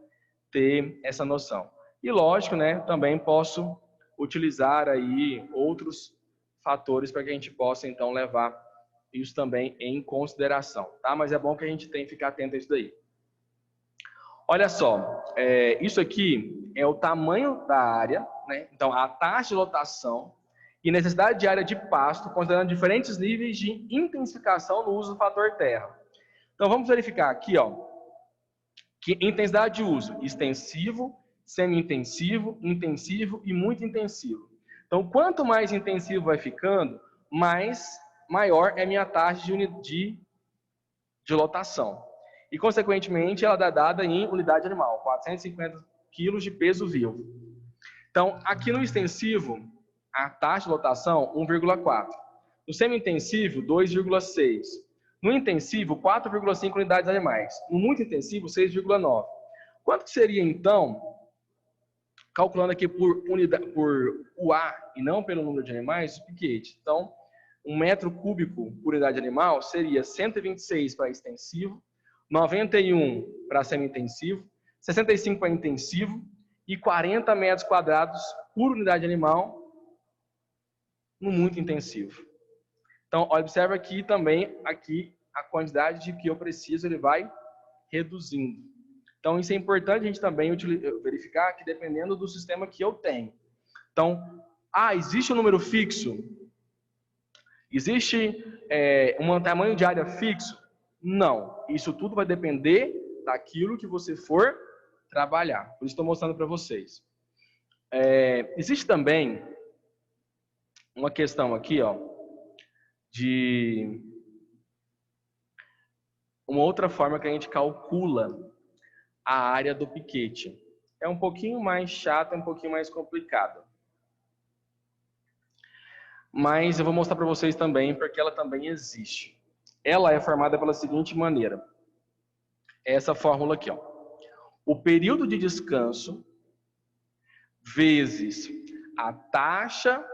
ter essa noção. E lógico, né? Também posso utilizar aí outros fatores para que a gente possa então levar isso também em consideração, tá? Mas é bom que a gente tenha que ficar atento a isso daí. Olha só, isso aqui é o tamanho da área, né? Então a taxa de lotação e necessidade de área de pasto, considerando diferentes níveis de intensificação no uso do fator terra. Então vamos verificar aqui, ó, que intensidade de uso: extensivo, semi-intensivo, intensivo e muito intensivo. Então quanto mais intensivo vai ficando, maior é a minha taxa de lotação. E, consequentemente, ela é dada em unidade animal, 450 quilos de peso vivo. Então, aqui no extensivo, a taxa de lotação, 1,4. No semi-intensivo, 2,6. No intensivo, 4,5 unidades animais. No muito intensivo, 6,9. Quanto que seria, então, calculando aqui por UA e não pelo número de animais, o piquete? Então, 1 metro cúbico por unidade animal seria 126 para extensivo, 91 para semi-intensivo, 65 para intensivo e 40 metros quadrados por unidade animal no muito intensivo. Então, observa aqui também a quantidade de que eu preciso, ele vai reduzindo. Então, isso é importante a gente também verificar que dependendo do sistema que eu tenho. Então, existe um número fixo? Existe um tamanho de área fixo? Não. Isso tudo vai depender daquilo que você for trabalhar. Por isso estou mostrando para vocês. Existe também uma questão aqui, ó, de uma outra forma que a gente calcula a área do piquete. É um pouquinho mais chato, é um pouquinho mais complicado. Mas eu vou mostrar para vocês também, porque ela também existe. Ela é formada pela seguinte maneira. É essa fórmula aqui, ó. O período de descanso vezes a taxa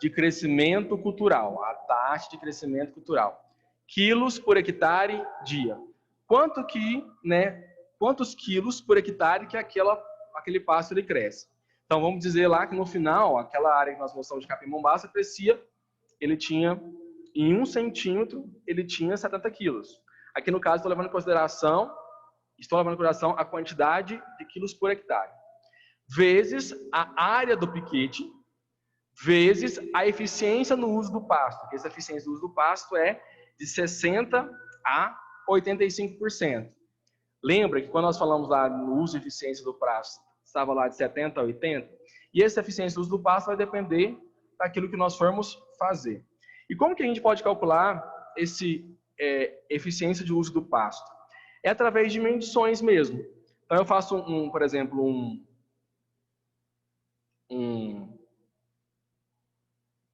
de crescimento cultural. A taxa de crescimento cultural. Quilos por hectare dia. Quantos quilos por hectare que aquele pasto ele cresce. Então, vamos dizer lá que no final, aquela área que nós mostramos de capim-mombaça, ele tinha, em 1 centímetro, ele tinha 70 quilos. Aqui no caso, estou levando em consideração a quantidade de quilos por hectare. Vezes a área do piquete, vezes a eficiência no uso do pasto. Essa eficiência no uso do pasto é de 60% a 85%. Lembra que quando nós falamos lá no uso e eficiência do pasto, estava lá de 70% a 80%, e essa eficiência do uso do pasto vai depender daquilo que nós formos fazer. E como que a gente pode calcular eficiência de uso do pasto? É através de medições mesmo. Então eu faço, por exemplo,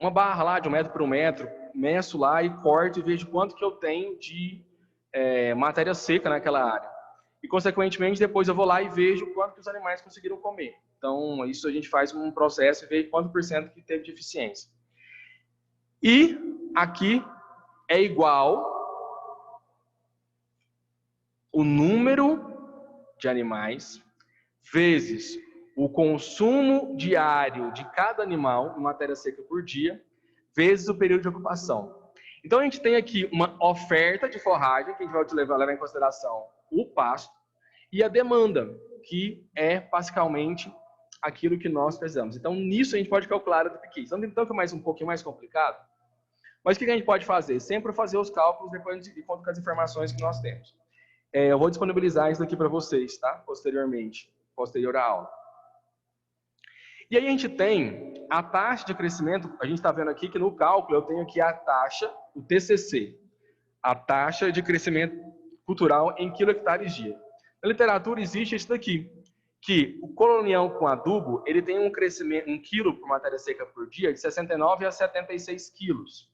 uma barra lá de 1 metro por 1 metro, meço lá e corto e vejo quanto que eu tenho de matéria seca naquela área. E, consequentemente, depois eu vou lá e vejo quanto que os animais conseguiram comer. Então, isso a gente faz um processo e vê quanto por cento que teve de eficiência. E aqui é igual o número de animais vezes o consumo diário de cada animal em matéria seca por dia, vezes o período de ocupação. Então, a gente tem aqui uma oferta de forragem, que a gente vai levar em consideração o pasto, e a demanda, que é basicamente aquilo que nós precisamos. Então, nisso a gente pode calcular a área do piquete. Então, é um pouquinho mais complicado. Mas o que a gente pode fazer? Sempre fazer os cálculos depois de conta com as informações que nós temos. Eu vou disponibilizar isso aqui para vocês, tá? Posterior à aula. E aí a gente tem a taxa de crescimento, a gente está vendo aqui que no cálculo eu tenho aqui a taxa, o TCC, a taxa de crescimento cultural em quilo-hectares dia. Na literatura existe isso daqui, que o colonial com adubo, ele tem um crescimento, 1 quilo por matéria seca por dia, de 69 a 76 quilos.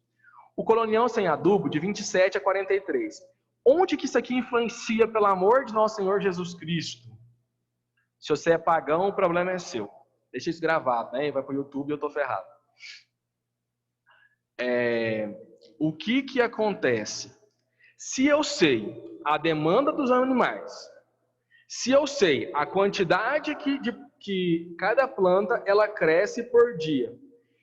O colonial sem adubo, de 27 a 43. Onde que isso aqui influencia, pelo amor de nosso Senhor Jesus Cristo? Se você é pagão, o problema é seu. Deixa isso gravado, né? Vai para o YouTube e eu estou ferrado. O que acontece? Se eu sei a demanda dos animais, se eu sei a quantidade que cada planta ela cresce por dia,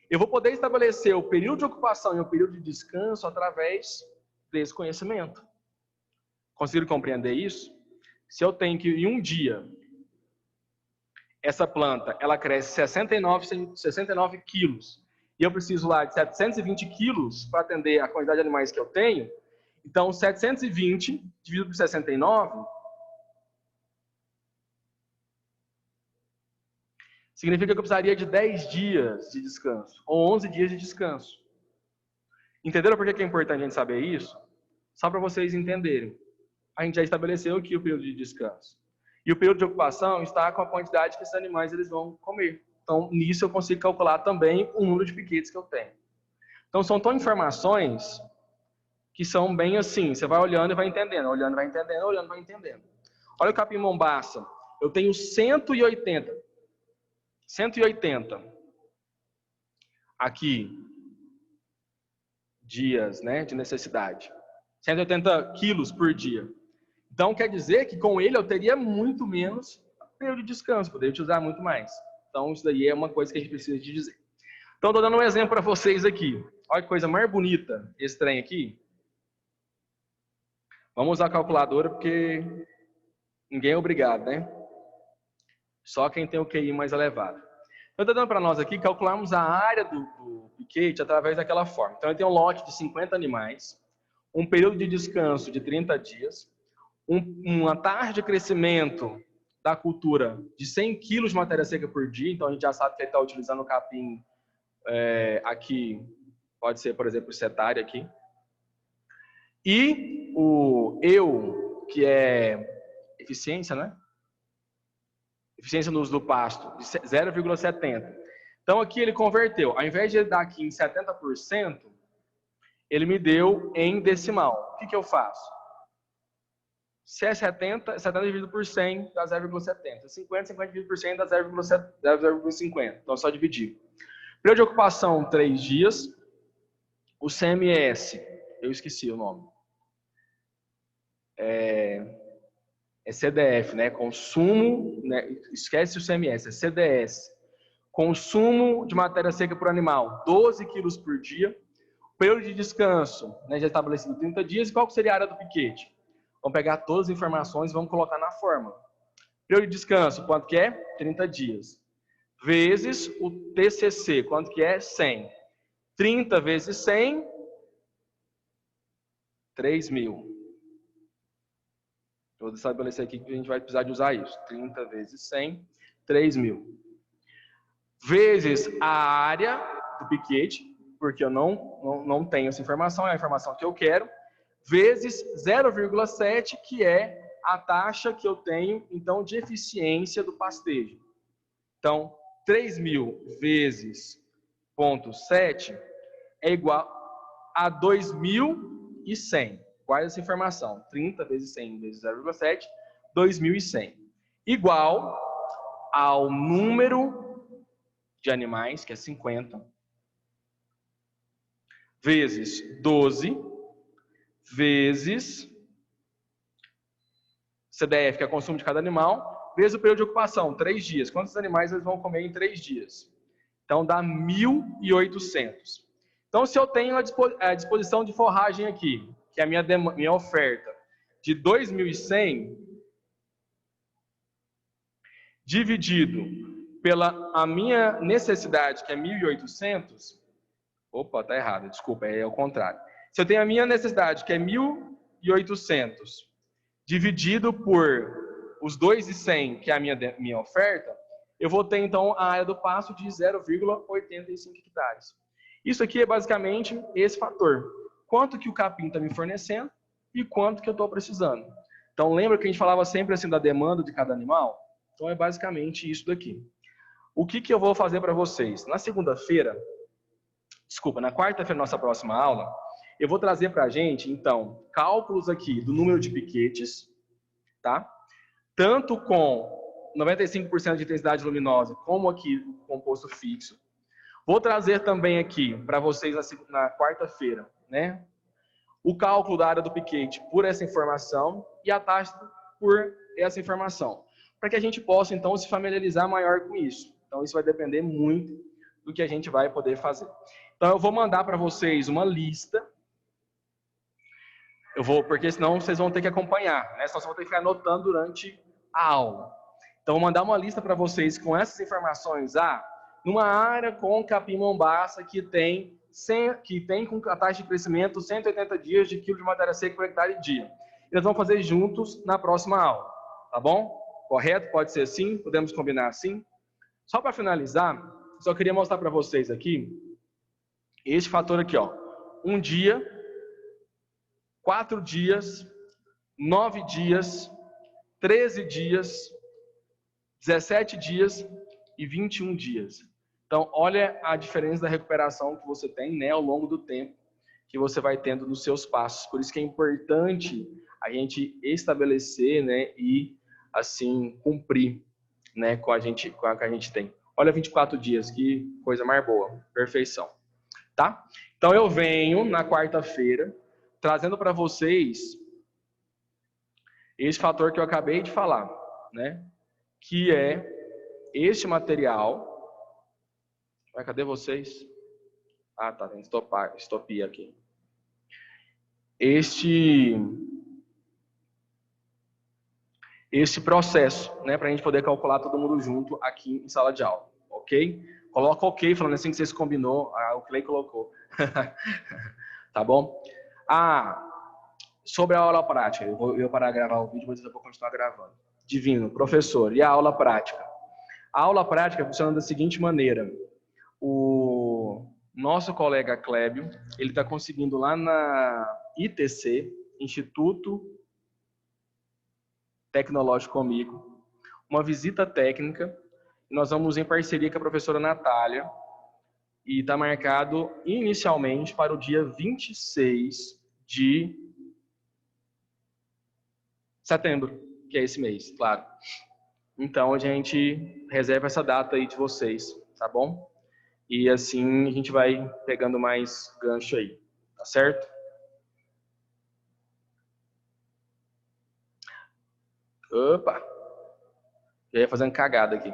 eu vou poder estabelecer o período de ocupação e o período de descanso através desse conhecimento. Conseguiram compreender isso? Se eu tenho que, em um dia, essa planta ela cresce 69 quilos, e eu preciso lá de 720 quilos para atender a quantidade de animais que eu tenho, então 720 dividido por 69 significa que eu precisaria de 10 dias de descanso, ou 11 dias de descanso. Entenderam por que é importante a gente saber isso? Só para vocês entenderem. A gente já estabeleceu aqui o período de descanso. E o período de ocupação está com a quantidade que esses animais eles vão comer. Então, nisso eu consigo calcular também o número de piquetes que eu tenho. Então, são informações que são bem assim. Você vai olhando e vai entendendo, olhando e vai entendendo, olhando e vai entendendo. Olha o capim mombaça. Eu tenho 180 aqui dias, né, de necessidade. 180 quilos por dia. Então, quer dizer que com ele eu teria muito menos período de descanso, poderia utilizar muito mais. Então, isso daí é uma coisa que a gente precisa de dizer. Então, estou dando um exemplo para vocês aqui. Olha que coisa mais bonita esse trem aqui. Vamos usar a calculadora porque ninguém é obrigado, né? Só quem tem o QI mais elevado. Então, estou dando para nós aqui calcularmos a área do piquete através daquela forma. Então, eu tenho um lote de 50 animais, um período de descanso de 30 dias, uma taxa de crescimento da cultura de 100 quilos de matéria seca por dia. Então, a gente já sabe que ele está utilizando o capim aqui, pode ser, por exemplo, o setário aqui. E o que é eficiência, né? Eficiência no uso do pasto, de 0,70. Então, aqui ele converteu. Ao invés de ele dar aqui em 70%, ele me deu em decimal. O que eu faço? Se é 70, 70 dividido por 100 dá 0,70. 50 dividido por 100 dá 0,50. Então, é só dividir. Período de ocupação, 3 dias. O CMS, eu esqueci o nome. É CDF, né? Consumo, né? Esquece o CMS, é CDS. Consumo de matéria seca por animal, 12 quilos por dia. Período de descanso, né? Já estabelecido 30 dias. E qual seria a área do piquete? Vamos pegar todas as informações e vamos colocar na fórmula. Período de descanso, quanto que é? 30 dias. Vezes o TCC, quanto que é? 100. 30 vezes 100, 3.000. Vou estabelecer aqui que a gente vai precisar de usar isso. 30 vezes 100, 3.000. Vezes a área do piquete, porque eu não tenho essa informação, é a informação que eu quero, vezes 0,7, que é a taxa que eu tenho, então, de eficiência do pastejo. Então, 3.000 vezes 0,7 é igual a 2.100. Guarda essa informação. 30 vezes 100 vezes 0,7, 2.100. Igual ao número de animais, que é 50, vezes 12, vezes CDF, que é o consumo de cada animal, vezes o período de ocupação, 3 dias. Quantos animais eles vão comer em 3 dias? Então, dá 1.800. Então, se eu tenho a disposição de forragem aqui, que é a minha oferta, de 2.100, dividido pela a minha necessidade, que é 1.800, opa, tá errado, desculpa, é o contrário. Se eu tenho a minha necessidade, que é 1.800, dividido por os 2.100, que é a minha oferta, eu vou ter, então, a área do pasto de 0,85 hectares. Isso aqui é basicamente esse fator. Quanto que o capim está me fornecendo e quanto que eu estou precisando. Então, lembra que a gente falava sempre assim da demanda de cada animal? Então, é basicamente isso daqui. O que que eu vou fazer para vocês? Na segunda-feira, desculpa, na quarta-feira, nossa próxima aula, eu vou trazer para a gente, então, cálculos aqui do número de piquetes, tá? Tanto com 95% de intensidade luminosa, como aqui o composto fixo. Vou trazer também aqui para vocês na quarta-feira, né? O cálculo da área do piquete por essa informação e a taxa por essa informação, para que a gente possa, então, se familiarizar maior com isso. Então, isso vai depender muito do que a gente vai poder fazer. Então, eu vou mandar para vocês uma lista. Porque senão vocês vão ter que acompanhar, né? Senão vocês vão ter que ficar anotando durante a aula. Então, vou mandar uma lista para vocês com essas informações. Numa área com capim mombaça que tem com a taxa de crescimento 180 dias de quilo de matéria seca por hectare e dia. E nós vamos fazer juntos na próxima aula, tá bom? Correto? Pode ser assim? Podemos combinar assim? Só para finalizar, só queria mostrar para vocês aqui este fator aqui, ó. 1 dia, 4 dias, 9 dias, 13 dias, 17 dias e 21 dias. Então, olha a diferença da recuperação que você tem, né, ao longo do tempo que você vai tendo nos seus passos. Por isso que é importante a gente estabelecer, né, e assim cumprir, né, com a que a gente tem. Olha 24 dias, que coisa mais boa, perfeição, tá? Então eu venho na quarta-feira trazendo para vocês esse fator que eu acabei de falar, né, que é este material. Cadê vocês? Ah, tá, tem estopia aqui. Este processo, né, para a gente poder calcular todo mundo junto aqui em sala de aula, ok? Coloca ok, falando assim que vocês combinou, o Clay colocou. Tá bom? Sobre a aula prática, eu vou parar de gravar o vídeo, mas eu vou continuar gravando. Divino, professor, e a aula prática? A aula prática funciona da seguinte maneira. O nosso colega Clébio, ele está conseguindo lá na ITC, Instituto Tecnológico Comigo, uma visita técnica. Nós vamos em parceria com a professora Natália e está marcado inicialmente para o dia 26 de setembro, que é esse mês, claro. Então, a gente reserva essa data aí de vocês, tá bom? E assim a gente vai pegando mais gancho aí, tá certo? Opa! Já ia fazendo cagada aqui.